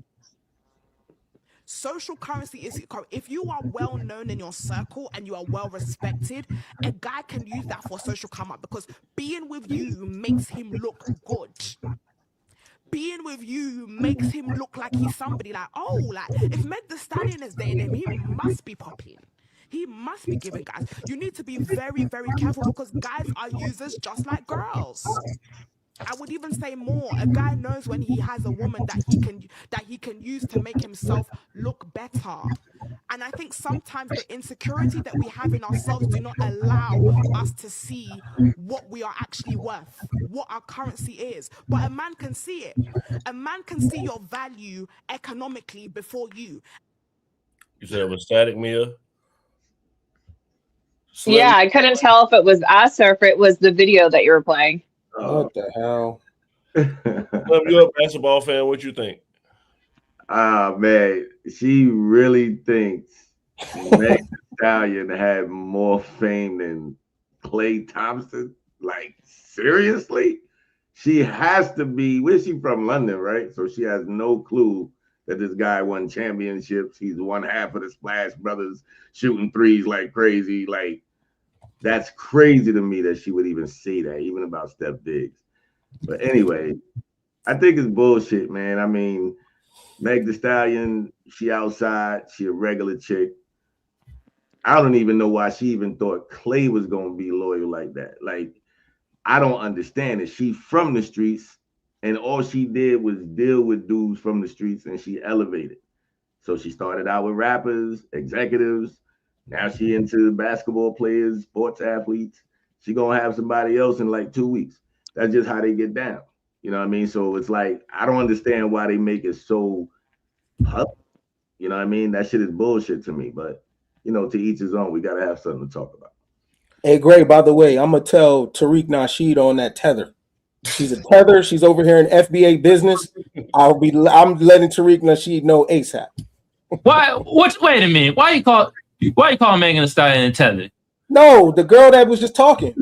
Social currency is, if you are well known in your circle and you are well respected, a guy can use that for social come-up because being with you makes him look good. Being with you makes him look like he's somebody like, oh, like, if Meg Thee Stallion is dating him, he must be popping. He must be giving guys. You need to be very, very careful because guys are users just like girls. I would even say more. A guy knows when he has a woman that he can use to make himself look better. And I think sometimes the insecurity that we have in ourselves do not allow us to see what we are actually worth, what our currency is. But a man can see it. A man can see your value economically before you. You said it was static, Mia? Yeah, I couldn't tell if it was us or if it was the video that you were playing. What the hell? You're a basketball fan. What you think? Man, she really thinks Meg Thee Stallion had more fame than Klay Thompson. Like, seriously? She has to be. Where's she from? London, right? So she has no clue that this guy won championships. He's one half of the Splash Brothers, shooting threes like crazy. Like, that's crazy to me that she would even say that, even about Steph Diggs. But anyway, I think it's bullshit, man. I mean, Meg Thee Stallion, she outside, she a regular chick. I don't even know why she even thought Klay was gonna be loyal like that. Like, I don't understand it. She from the streets, and all she did was deal with dudes from the streets, and she elevated. So she started out with rappers, executives. Now she into basketball players, sports athletes. She gonna have somebody else in like 2 weeks. That's just how they get down. You know what I mean? So it's like, I don't understand why they make it so public. You know what I mean? That shit is bullshit to me. But, you know, to each his own. We gotta have something to talk about. Hey, Gray, by the way, I'm gonna tell Tariq Nasheed on that tether. She's a tether. She's over here in FBA business. I'm letting Tariq Nasheed know ASAP. Why? Wait a minute. Why you call Megan Thee Stallion a tether? No, the girl that was just talking.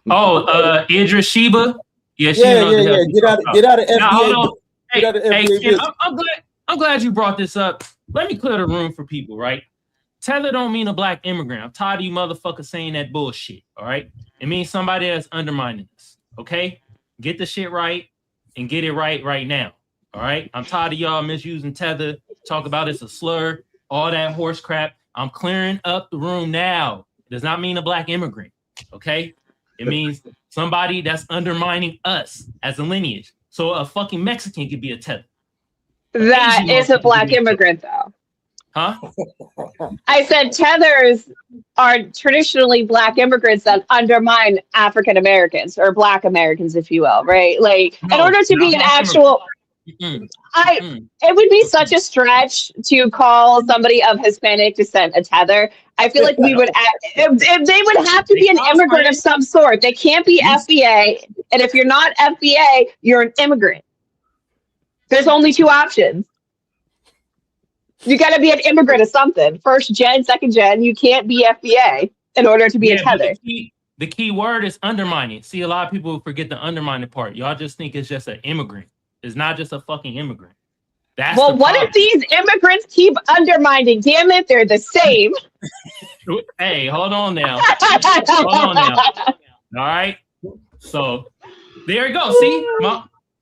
Oh, Idris Sheba. Yeah. Get out of FBA. Now, hold on. Get out of FBA Ken, business. I'm glad you brought this up. Let me clear the room for people, right? Tether don't mean a black immigrant. I'm tired of you motherfuckers saying that bullshit. All right, it means somebody that's undermining us. Okay, get the shit right and get it right now. All right, I'm tired of y'all misusing tether. Talk about it's a slur, all that horse crap. I'm clearing up the room now. It does not mean a black immigrant. Okay, it means somebody that's undermining us as a lineage. So a fucking Mexican could be a tether. That is a black immigrant, though. Huh? I said tethers are traditionally Black immigrants that undermine African Americans or Black Americans, if you will, right? Like, in No, order to not be an Black actual, immigrants. it would be such a stretch to call somebody of Hispanic descent a tether. I feel like we would, if they would have to be an immigrant of some sort. They can't be FBA, and if you're not FBA, you're an immigrant. There's only two options. You got to be an immigrant of something. First gen, second gen. You can't be FBA in order to be a But tether. the key word is undermining. See, a lot of people forget the undermining part. Y'all just think it's just an immigrant. It's not just a fucking immigrant. That's Well, the what problem. if these immigrants keep undermining? Damn it, they're the same. Hey, hold on now. Hold on now. All right. So there you go. See,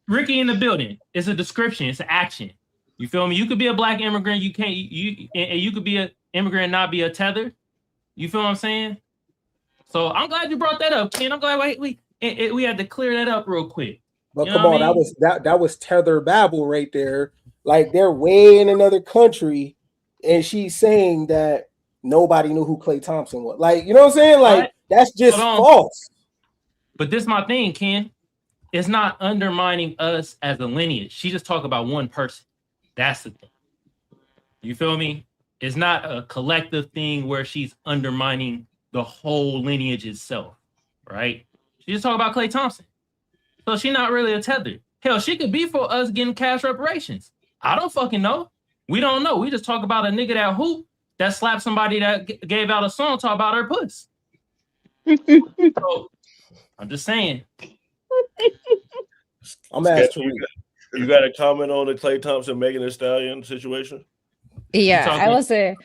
Ricky in the building. It's a description. It's an action. You feel me? You could be a Black immigrant. You can't. You could be an immigrant and not be a tether. You feel what I'm saying? So I'm glad you brought that up, Ken. I'm glad we had to clear that up real quick. But You come know on, what I mean? that was tether babble right there. Like they're way in another country, and she's saying that nobody knew who Klay Thompson was. Like, you know what I'm saying? Like, that's just false. But this is my thing, Ken. It's not undermining us as a lineage. She just talked about one person. That's the thing. You feel me? It's not a collective thing where she's undermining the whole lineage itself, right? She just talked about Klay Thompson. So she's not really a tether. Hell, she could be for us getting cash reparations. I don't fucking know. We don't know. We just talk about a nigga that hoop that slapped somebody that gave out a song talk about her puss. So, I'm just saying. I'm asking you got a comment on the Klay Thompson, Megan Thee Stallion situation? Yeah, I will say.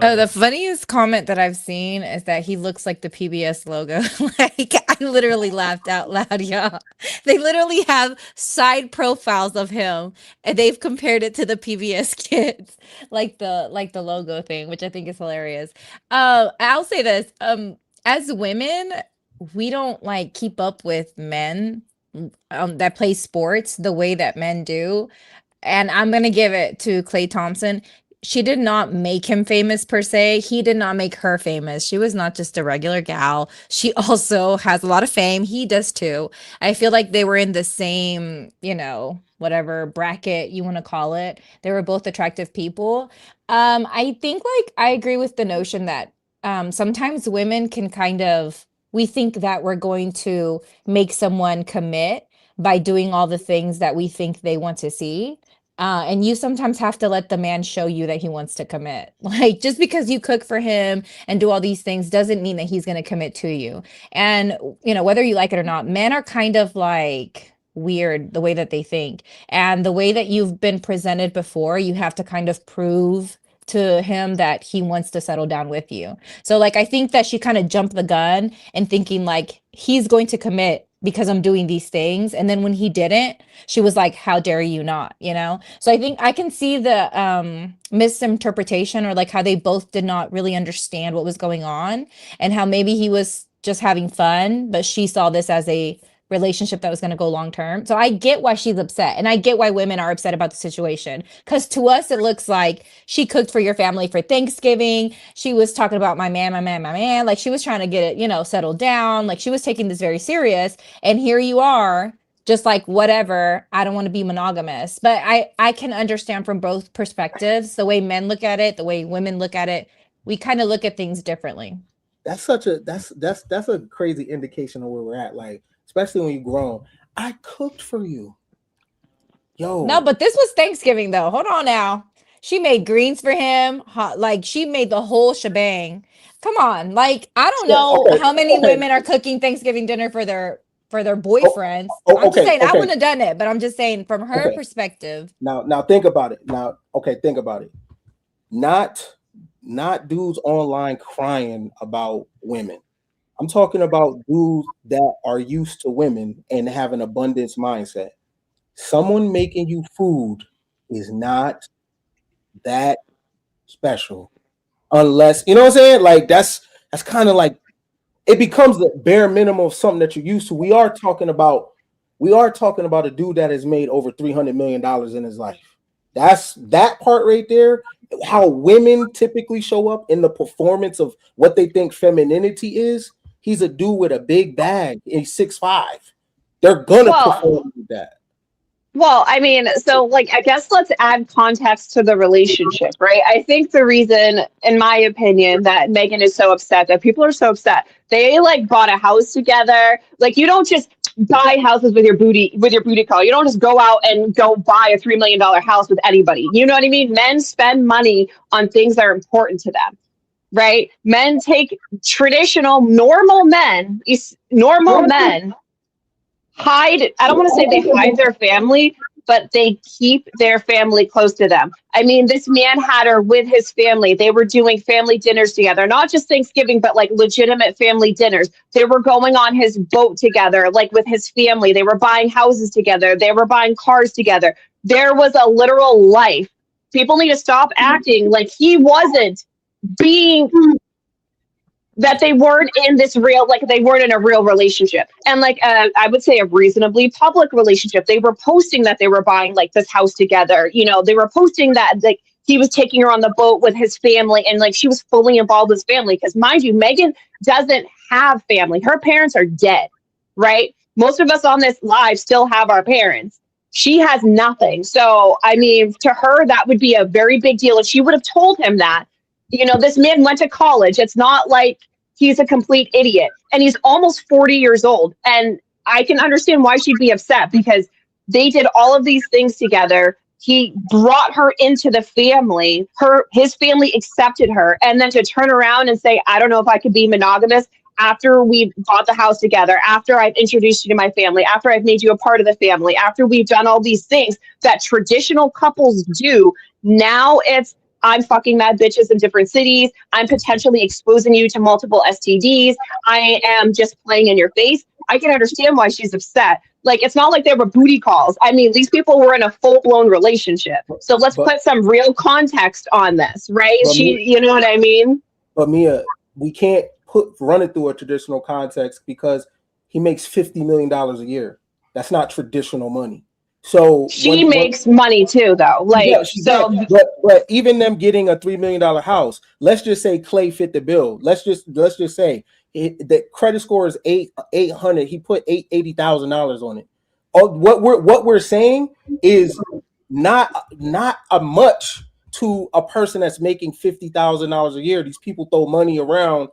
Oh, the funniest comment that I've seen is that he looks like the PBS logo. Like, I literally laughed out loud, y'all. They literally have side profiles of him, and they've compared it to the PBS kids, like the logo thing, which I think is hilarious. I'll say this: as women, we don't like keep up with men that play sports the way that men do. And I'm gonna give it to Klay Thompson. She did not make him famous per se. He did not make her famous. She was not just a regular gal. She also has a lot of fame. He does too. I feel like they were in the same, whatever bracket you want to call it. They were both attractive people. I think like I agree with the notion that sometimes women can we think that we're going to make someone commit by doing all the things that we think they want to see. And you sometimes have to let the man show you that he wants to commit. Like, just because you cook for him and do all these things doesn't mean that he's going to commit to you. And, whether you like it or not, men are kind of like weird the way that they think. And the way that you've been presented before, you have to kind of prove to him that he wants to settle down with you. So like, I think that she kind of jumped the gun and thinking like, he's going to commit because I'm doing these things. And then when he didn't, she was like, how dare you not, So I think I can see the misinterpretation, or like how they both did not really understand what was going on, and how maybe he was just having fun, but she saw this as a relationship that was going to go long term. So I get why she's upset, and I get why women are upset about the situation, because to us it looks like she cooked for your family for Thanksgiving. She was talking about my man, like she was trying to get it settled down, like she was taking this very serious, and here you are just like, whatever, I don't want to be monogamous. But I can understand from both perspectives, the way men look at it, the way women look at it. We kind of look at things differently. That's a crazy indication of where we're at. Like, especially when you're grown. I cooked for you. Yo. No, but this was Thanksgiving though. Hold on now. She made greens for him. Like, she made the whole shebang. Come on. Like, I don't know how many women are cooking Thanksgiving dinner for their boyfriends. I'm just saying I wouldn't have done it, but I'm just saying from her perspective. Now think about it. Think about it. Not dudes online crying about women. I'm talking about dudes that are used to women and have an abundance mindset. Someone making you food is not that special, unless, you know what I'm saying? Like, that's kind of like, it becomes the bare minimum of something that you're used to. We are talking about a dude that has made over $300 million in his life. That's that part right there. How women typically show up in the performance of what they think femininity is. He's a dude with a big bag. He's 6'5". They're gonna perform with that. Well, I mean, so like, I guess let's add context to the relationship, right? I think the reason, in my opinion, that Megan is so upset, that people are so upset, they like bought a house together. Like, you don't just buy houses with your booty call. You don't just go out and go buy a $3 million house with anybody. You know what I mean? Men spend money on things that are important to them, right? Men take traditional, normal men hide, I don't want to say they hide their family, but they keep their family close to them. I mean, this man had her with his family. They were doing family dinners together, not just Thanksgiving, but like legitimate family dinners. They were going on his boat together, like with his family. They were buying houses together. They were buying cars together. There was a literal life. People need to stop acting like he wasn't being, that they weren't in this real, like they weren't in a real relationship. And like, I would say a reasonably public relationship. They were posting that they were buying like this house together. You know, they were posting that like he was taking her on the boat with his family and like she was fully involved with his family. Because mind you, Megan doesn't have family. Her parents are dead, right? Most of us on this live still have our parents. She has nothing. So, I mean, to her, that would be a very big deal. And she would have told him that, you know, this man went to college. It's not like he's a complete idiot, and he's almost 40 years old. And I can understand why she'd be upset, because they did all of these things together. He brought her into the family. His family accepted her. And then to turn around and say, I don't know if I could be monogamous after we bought the house together, after I've introduced you to my family, after I've made you a part of the family, after we've done all these things that traditional couples do. Now it's, I'm fucking mad bitches in different cities. I'm potentially exposing you to multiple STDs. I am just playing in your face. I can understand why she's upset. Like, it's not like there were booty calls. I mean, these people were in a full-blown relationship. So let's put some real context on this, right? You know what I mean? But Mia, we can't run it through a traditional context, because he makes $50 million a year. That's not traditional money. So she makes money too, though. Like, yeah, but even them getting a $3 million house, let's just say Clay fit the bill. Let's just say the credit score is 800. He put $80,000 on it. What we're saying is not a much to a person that's making $50,000 a year. These people throw money around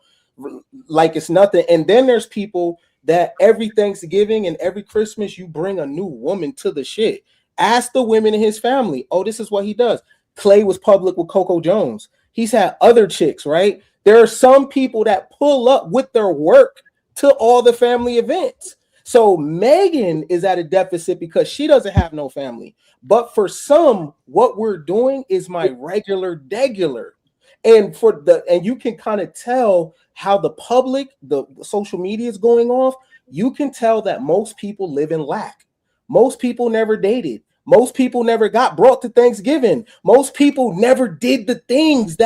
like it's nothing. And then there's people that every Thanksgiving and every Christmas, you bring a new woman to the shit. Ask the women in his family. Oh, this is what he does. Clay was public with Coco Jones. He's had other chicks, right? There are some people that pull up with their work to all the family events. So Megan is at a deficit because she doesn't have no family. But for some, what we're doing is my regular. And you can kind of tell how the public, the social media is going off. You can tell that most people live in lack. Most people never dated. Most people never got brought to Thanksgiving. Most people never did the things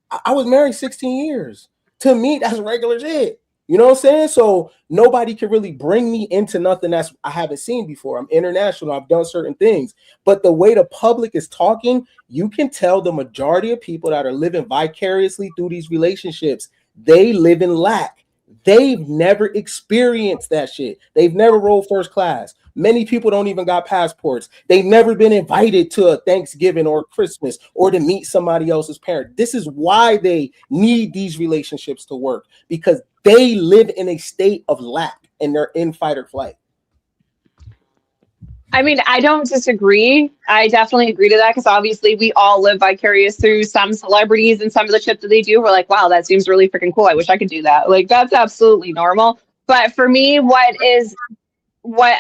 I was married 16 years. To me, that's regular shit. You know what I'm saying? So nobody can really bring me into nothing I haven't seen before. I'm international. I've done certain things. But the way the public is talking, you can tell the majority of people that are living vicariously through these relationships, they live in lack. They've never experienced that shit. They've never rolled first class. Many people don't even got passports. They've never been invited to a Thanksgiving or Christmas or to meet somebody else's parent. This is why they need these relationships to work, because they live in a state of lack and they're in fight or flight. I mean, I don't disagree. I definitely agree to that, because obviously we all live vicarious through some celebrities and some of the shit that they do. We're like, wow, that seems really freaking cool. I wish I could do that. Like, that's absolutely normal. But for me, what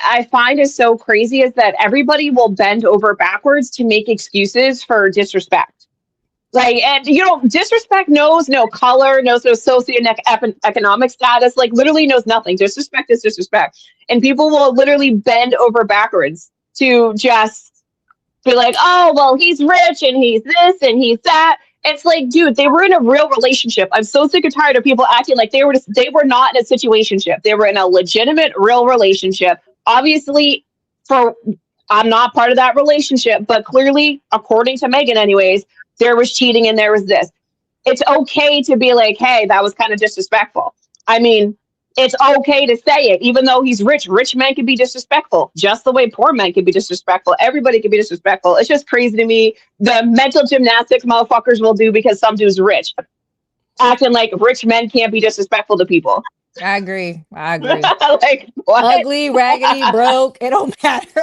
I find is so crazy is that everybody will bend over backwards to make excuses for disrespect. Like, and you know, disrespect knows no color, knows no socioeconomic status, like literally knows nothing. Disrespect is disrespect. And people will literally bend over backwards to just be like, oh, well, he's rich and he's this and he's that. It's like, dude, they were in a real relationship. I'm so sick and tired of people acting like they were not in a situationship. They were in a legitimate, real relationship. Obviously, for I'm not part of that relationship, but clearly, according to Megan anyways, there was cheating and there was this. It's okay to be like, hey, that was kind of disrespectful. I mean, it's okay to say it, even though he's rich. Rich men can be disrespectful, just the way poor men can be disrespectful. Everybody can be disrespectful. It's just crazy to me the mental gymnastics motherfuckers will do because some dude's rich, acting like rich men can't be disrespectful to people. I agree. Like, what? Ugly, raggedy, broke. It don't matter.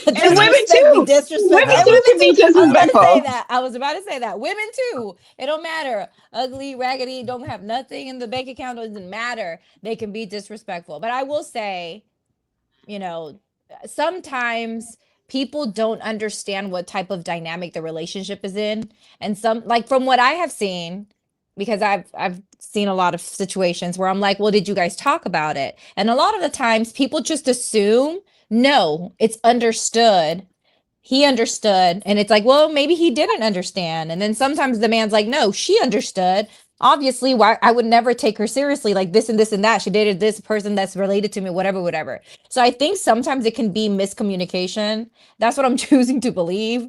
And women too. Women too can be disrespectful. I was about to say that. Women too. It don't matter. Ugly, raggedy, don't have nothing in the bank account. Doesn't matter. They can be disrespectful. But I will say, you know, sometimes people don't understand what type of dynamic the relationship is in. And some, like from what I have seen, because I've seen a lot of situations where I'm like, well, did you guys talk about it? And a lot of the times people just assume, no, it's understood. He understood. And it's like, well, maybe he didn't understand. And then sometimes the man's like, no, she understood. Obviously, why I would never take her seriously, like this and this and that. She dated this person that's related to me, whatever. So I think sometimes it can be miscommunication. That's what I'm choosing to believe,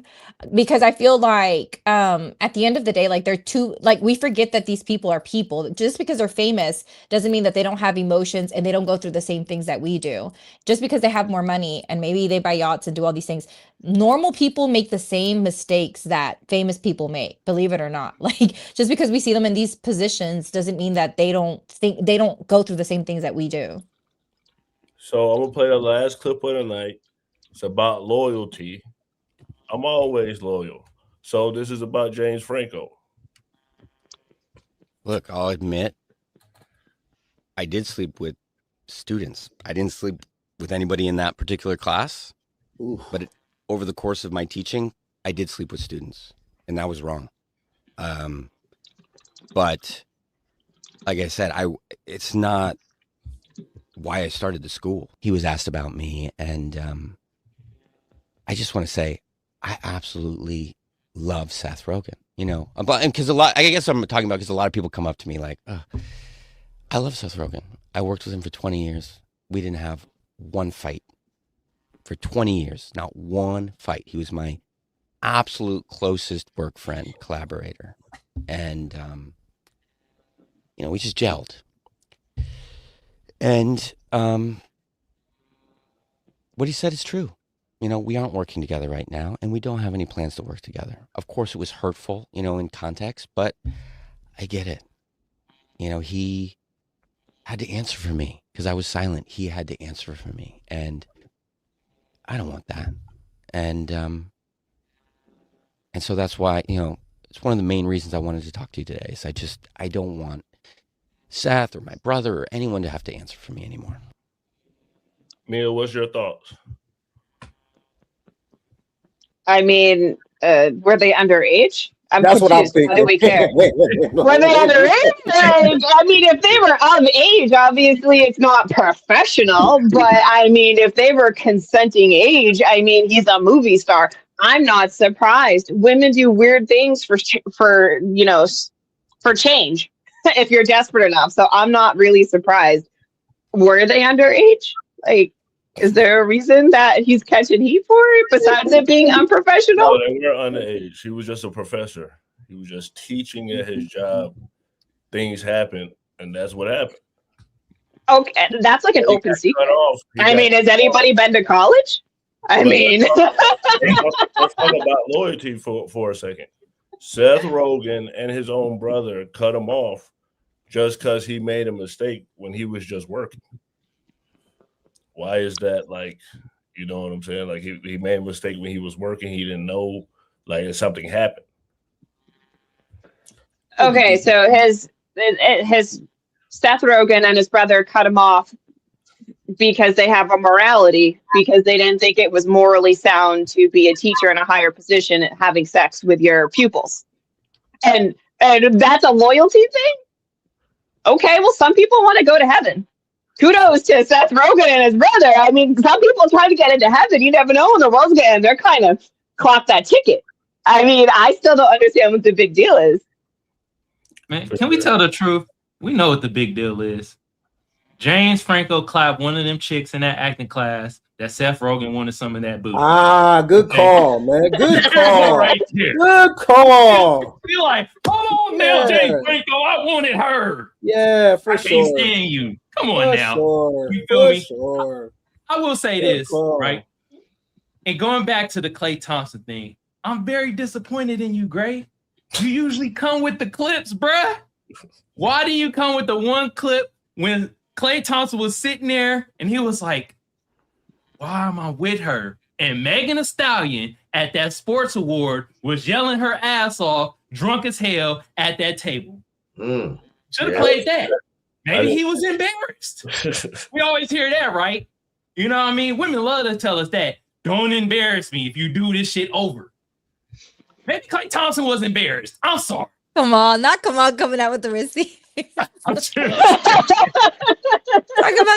because I feel like at the end of the day, like they're too, like we forget that these people are people. Just because they're famous doesn't mean that they don't have emotions and they don't go through the same things that we do. Just because they have more money and maybe they buy yachts and do all these things, normal people make the same mistakes that famous people make, believe it or not. Like just because we see them in these positions doesn't mean that they don't go through the same things that we do. So I'm gonna play the last clip of the night. It's about loyalty. I'm always loyal. So this is about James Franco. Look, I'll admit, I did sleep with students. I didn't sleep with anybody in that particular class, but over the course of my teaching, I did sleep with students, and that was wrong. But like I said, it's not why I started the school. He was asked about me, and I just want to say I absolutely love Seth Rogen. You know, because I guess I'm talking about because a lot of people come up to me like, oh, I love Seth Rogen. I worked with him for 20 years. We didn't have one fight for 20 years, not one fight. He was my absolute closest work friend, collaborator, and you know, we just gelled. And what he said is true. You know, we aren't working together right now, and we don't have any plans to work together. Of course, it was hurtful, you know, in context, but I get it. You know, he had to answer for me because I was silent. He had to answer for me, and I don't want that. And so that's why, you know, it's one of the main reasons I wanted to talk to you today. Is I don't want Seth or my brother or anyone to have to answer for me anymore. Mia, what's your thoughts? I mean, were they underage? That's what I'm thinking. Why do we care? Wait, Were they underage? I mean, if they were of age, obviously it's not professional. But I mean, if they were consenting age, I mean, he's a movie star. I'm not surprised. Women do weird things for you know, for change if you're desperate enough. So I'm not really surprised. Were they underage? Like, is there a reason that he's catching heat for it besides it being unprofessional? No, they were underage. He was just a professor. He was just teaching at his job. Things happen, and that's what happened. Okay, that's like an open secret. I mean, has anybody been to college? I mean, let's talk about loyalty for a second. Seth Rogen and his own brother cut him off just because he made a mistake when he was just working. Why is that? Like, you know what I'm saying? Like he made a mistake when he was working. He didn't know, like, something happened. Okay, so his Seth Rogen and his brother cut him off because they have a morality, because they didn't think it was morally sound to be a teacher in a higher position having sex with your pupils. And that's a loyalty thing? Okay, well, some people want to go to heaven. Kudos to Seth Rogen and his brother. I mean, some people try to get into heaven. You never know when the world's getting. They're kind of clock that ticket. I mean, I still don't understand what the big deal is. Man, can we tell the truth? We know what the big deal is. James Franco clapped one of them chicks in that acting class that Seth Rogen wanted some of that booty. Ah, good call, man. Good call. Right there. Good call. Be like, hold on now, James Franco, I wanted her. Yeah, for I sure. can't stand you. Come on For now. sure. You feel For me? sure. I will say Good this, call. right? And going back to the Klay Thompson thing, I'm very disappointed in you, Gray. You usually come with the clips, bruh. Why do you come with the one clip when Klay Thompson was sitting there and he was like, why am I with her? And Megan Thee Stallion at that sports award was yelling her ass off, drunk as hell at that table. Should have played that. Maybe he was embarrassed. We always hear that, right? You know what I mean? Women love to tell us that. Don't embarrass me if you do this shit over. Maybe Klay Thompson was embarrassed. I'm sorry. Come on, not come on coming out with the receipt. Talk about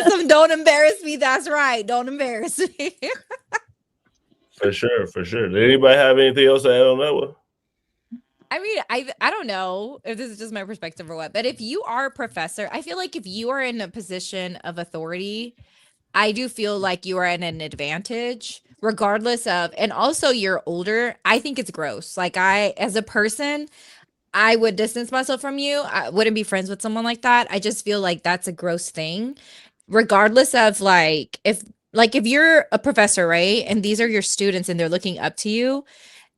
some don't embarrass me. That's right. Don't embarrass me. For sure, for sure. Did anybody have anything else to add on that one? I mean, I don't know if this is just my perspective or what, but if you are a professor, I feel like if you are in a position of authority, I do feel like you are at an advantage regardless of, and also you're older. I think it's gross. Like as a person, I would distance myself from you. I wouldn't be friends with someone like that. I just feel like that's a gross thing. Regardless of if you're a professor, right? And these are your students and they're looking up to you,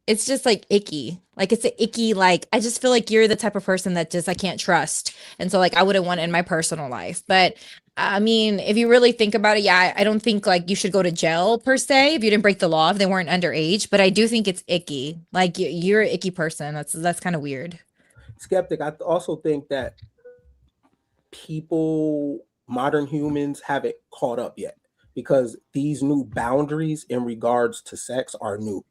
it's just like icky. Like it's an icky, like I just feel like you're the type of person that just I can't trust. And so like I wouldn't want it in my personal life. But I mean, if you really think about it, yeah, I don't think like you should go to jail per se if you didn't break the law, if they weren't underage, but I do think it's icky. Like you're an icky person. That's kind of weird. Skeptic, I also think that modern humans haven't caught up yet because these new boundaries in regards to sex are new.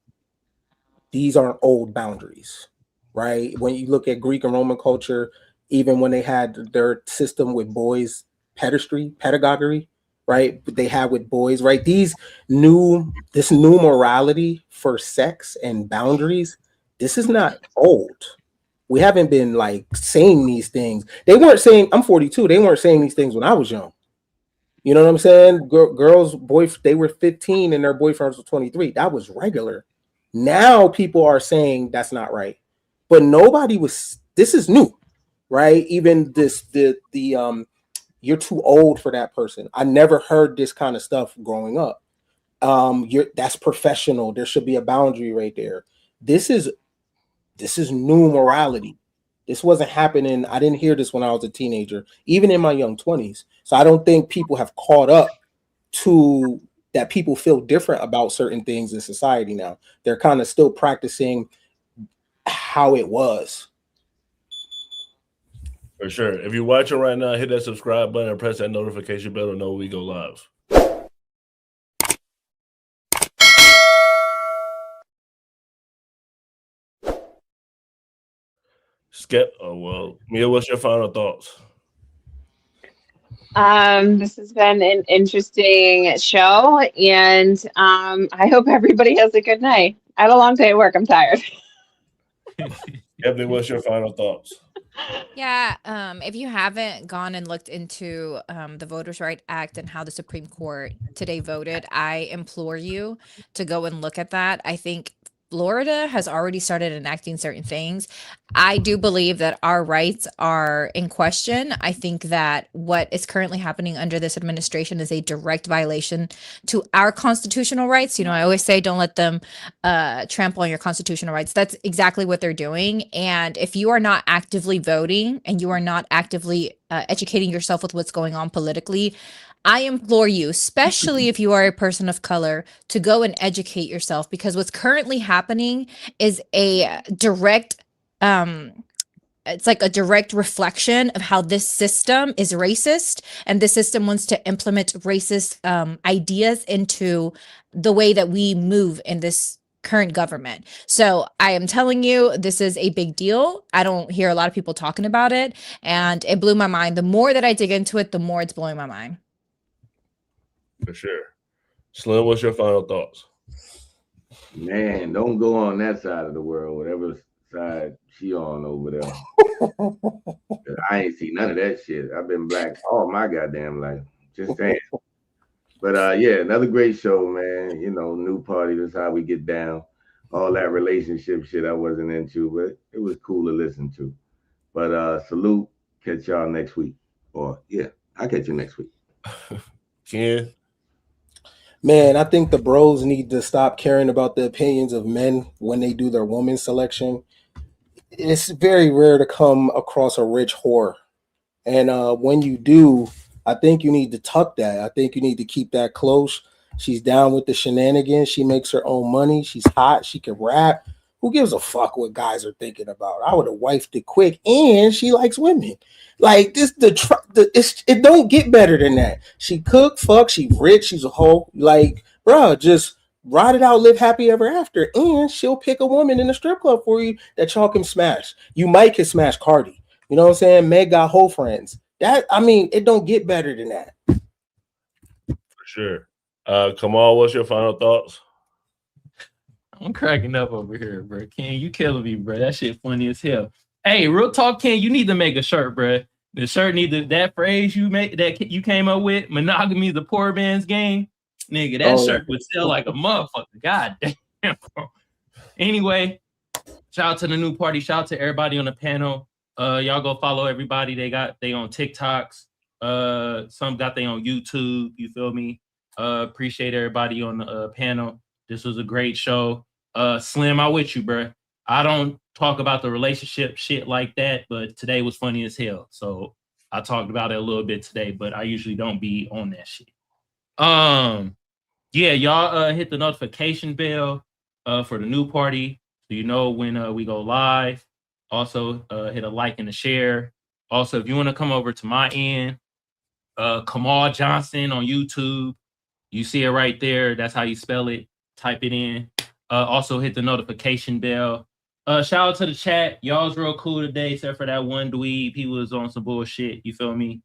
These aren't old boundaries, right? When you look at Greek and Roman culture, even when they had their system with boys, pedagogy, right? They had with boys, right? This new morality for sex and boundaries, this is not old. We haven't been like saying these things. They weren't saying, I'm 42. They weren't saying these things when I was young. You know what I'm saying? Girls, they were 15 and their boyfriends were 23. That was regular. Now people are saying that's not right, but this is new, right? Even you're too old for that person. I never heard this kind of stuff growing up. That's professional. There should be a boundary right there. This is new morality. This wasn't happening. I didn't hear this when I was a teenager, even in my young 20s. So I don't think people have caught up to that. People feel different about certain things in society now. They're kind of still practicing how it was. For sure. If you're watching right now, hit that subscribe button and press that notification bell to know when we go live. Mia, what's your final thoughts? This has been an interesting show, and I hope everybody has a good night. I had a long day at work. I'm tired. Ebony, what's your final thoughts? Yeah, if you haven't gone and looked into the Voters' Right Act and how the Supreme Court today voted, I implore you to go and look at that. I think Florida has already started enacting certain things. I do believe that our rights are in question. I think that what is currently happening under this administration is a direct violation to our constitutional rights. You know, I always say don't let them trample on your constitutional rights. That's exactly what they're doing. And if you are not actively voting and you are not actively educating yourself with what's going on politically, I implore you, especially if you are a person of color, to go and educate yourself, because what's currently happening is a direct it's like a direct reflection of how this system is racist, and this system wants to implement racist ideas into the way that we move in this current government. So I am telling you, this is a big deal. I don't hear a lot of people talking about it, and it blew my mind. The more that I dig into it, the more it's blowing my mind. For sure. Slim, what's your final thoughts? Man, don't go on that side of the world, whatever side she on over there. I ain't seen none of that shit. I've been black all my goddamn life. Just saying. But yeah, another great show, man. You know, new party. That's how we get down. All that relationship shit I wasn't into, but it was cool to listen to. But salute. Catch y'all next week. Or yeah, I'll catch you next week. Ken? Man, I think the bros need to stop caring about the opinions of men when they do their woman selection. It's very rare to come across a rich whore. And when you do, I think you need to tuck that. I think you need to keep that close. She's down with the shenanigans. She makes her own money. She's hot. She can rap. Who gives a fuck what guys are thinking about? I would have wifed it quick, and she likes women. Like this, it don't get better than that. She cook, fuck, she rich, she's a hoe. Like, bro, just ride it out, live happy ever after, and she'll pick a woman in the strip club for you that y'all can smash. You might can smash Cardi. You know what I'm saying? Meg got whole friends. It don't get better than that. For sure. Kamal, what's your final thoughts? I'm cracking up over here, bro. Ken, you killing me, bro. That shit funny as hell. Hey, real talk, Ken, you need to make a shirt, bro. The shirt need that phrase you came up with, monogamy is the poor man's game. Nigga, that shirt would sell like a motherfucker. God damn, bro. Anyway, shout out to the new party. Shout out to everybody on the panel. Y'all go follow everybody. They on TikToks. Some got they on YouTube. You feel me? Appreciate everybody on the panel. This was a great show. Slim, I'm with you, bro. I don't talk about the relationship shit like that, but today was funny as hell. So I talked about it a little bit today, but I usually don't be on that shit. Yeah, y'all hit the notification bell for the new party so you know when we go live. Also, hit a like and a share. Also, if you want to come over to my end, Kamal Johnson on YouTube, you see it right there. That's how you spell it. Type it in. Also, hit the notification bell. Shout out to the chat. Y'all's real cool today, except for that one dweeb. He was on some bullshit. You feel me?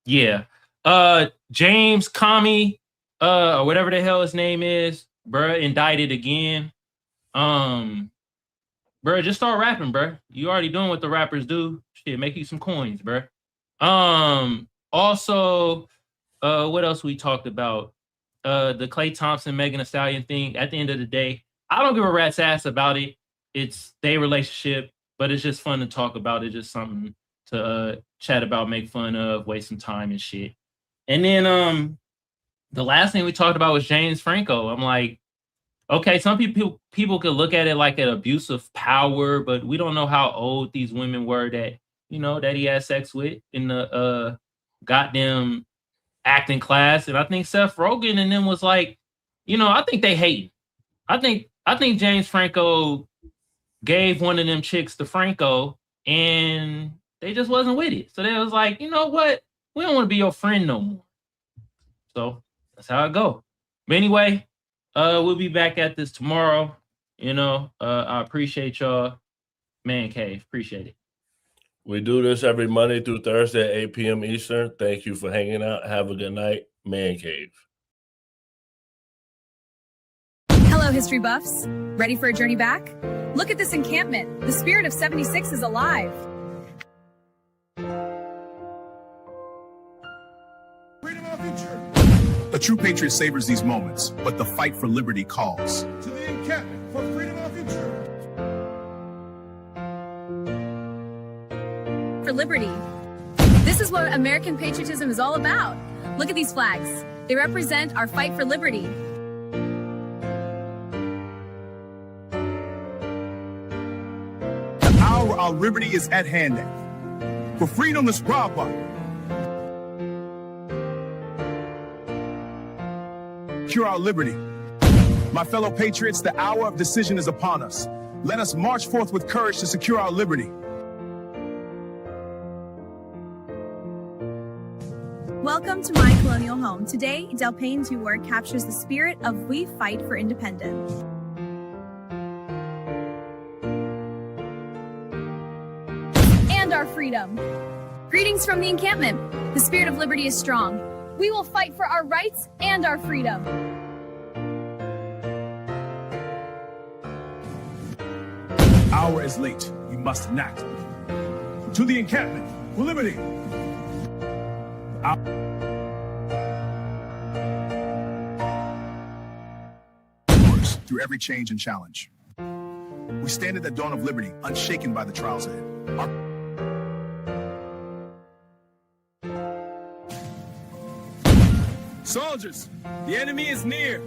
Yeah. James Comey, or whatever the hell his name is, bruh, indicted again. Bruh, just start rapping, bruh. You already doing what the rappers do. Shit, make you some coins, bruh. Also, what else we talked about? The Klay Thompson, Megan Thee Stallion thing. At the end of the day, I don't give a rat's ass about it. It's their relationship, but it's just fun to talk about. It's just something to chat about, make fun of, waste some time and shit. And then the last thing we talked about was James Franco. I'm like, okay, some people could look at it like an abuse of power, but we don't know how old these women were that he had sex with in the goddamn acting class. And I think Seth Rogen and them was like, I think they hate. I think James Franco gave one of them chicks to Franco and they just wasn't with it. So they was like, you know what? We don't want to be your friend no more. So that's how it go. But anyway, we'll be back at this tomorrow. I appreciate y'all. Man Cave, appreciate it. We do this every Monday through Thursday at 8 p.m. Eastern. Thank you for hanging out. Have a good night. Man Cave. Hello, history buffs. Ready for a journey back? Look at this encampment. The spirit of 76 is alive. Freedom of our future. A true patriot savors these moments, but the fight for liberty calls. To the encampment for freedom of our future. For liberty. This is what American patriotism is all about. Look at these flags. They represent our fight for liberty. The hour our liberty is at hand now. For freedom is proper. Secure our liberty. My fellow patriots, the hour of decision is upon us. Let us march forth with courage to secure our liberty. Welcome to my colonial home. Today, Del Payne 2 War captures the spirit of we fight for independence. And our freedom. Greetings from the encampment. The spirit of liberty is strong. We will fight for our rights and our freedom. Hour is late. You must enact. To the encampment for liberty. through every change and challenge. We stand at the dawn of liberty, unshaken by the trials ahead. Soldiers, the enemy is near.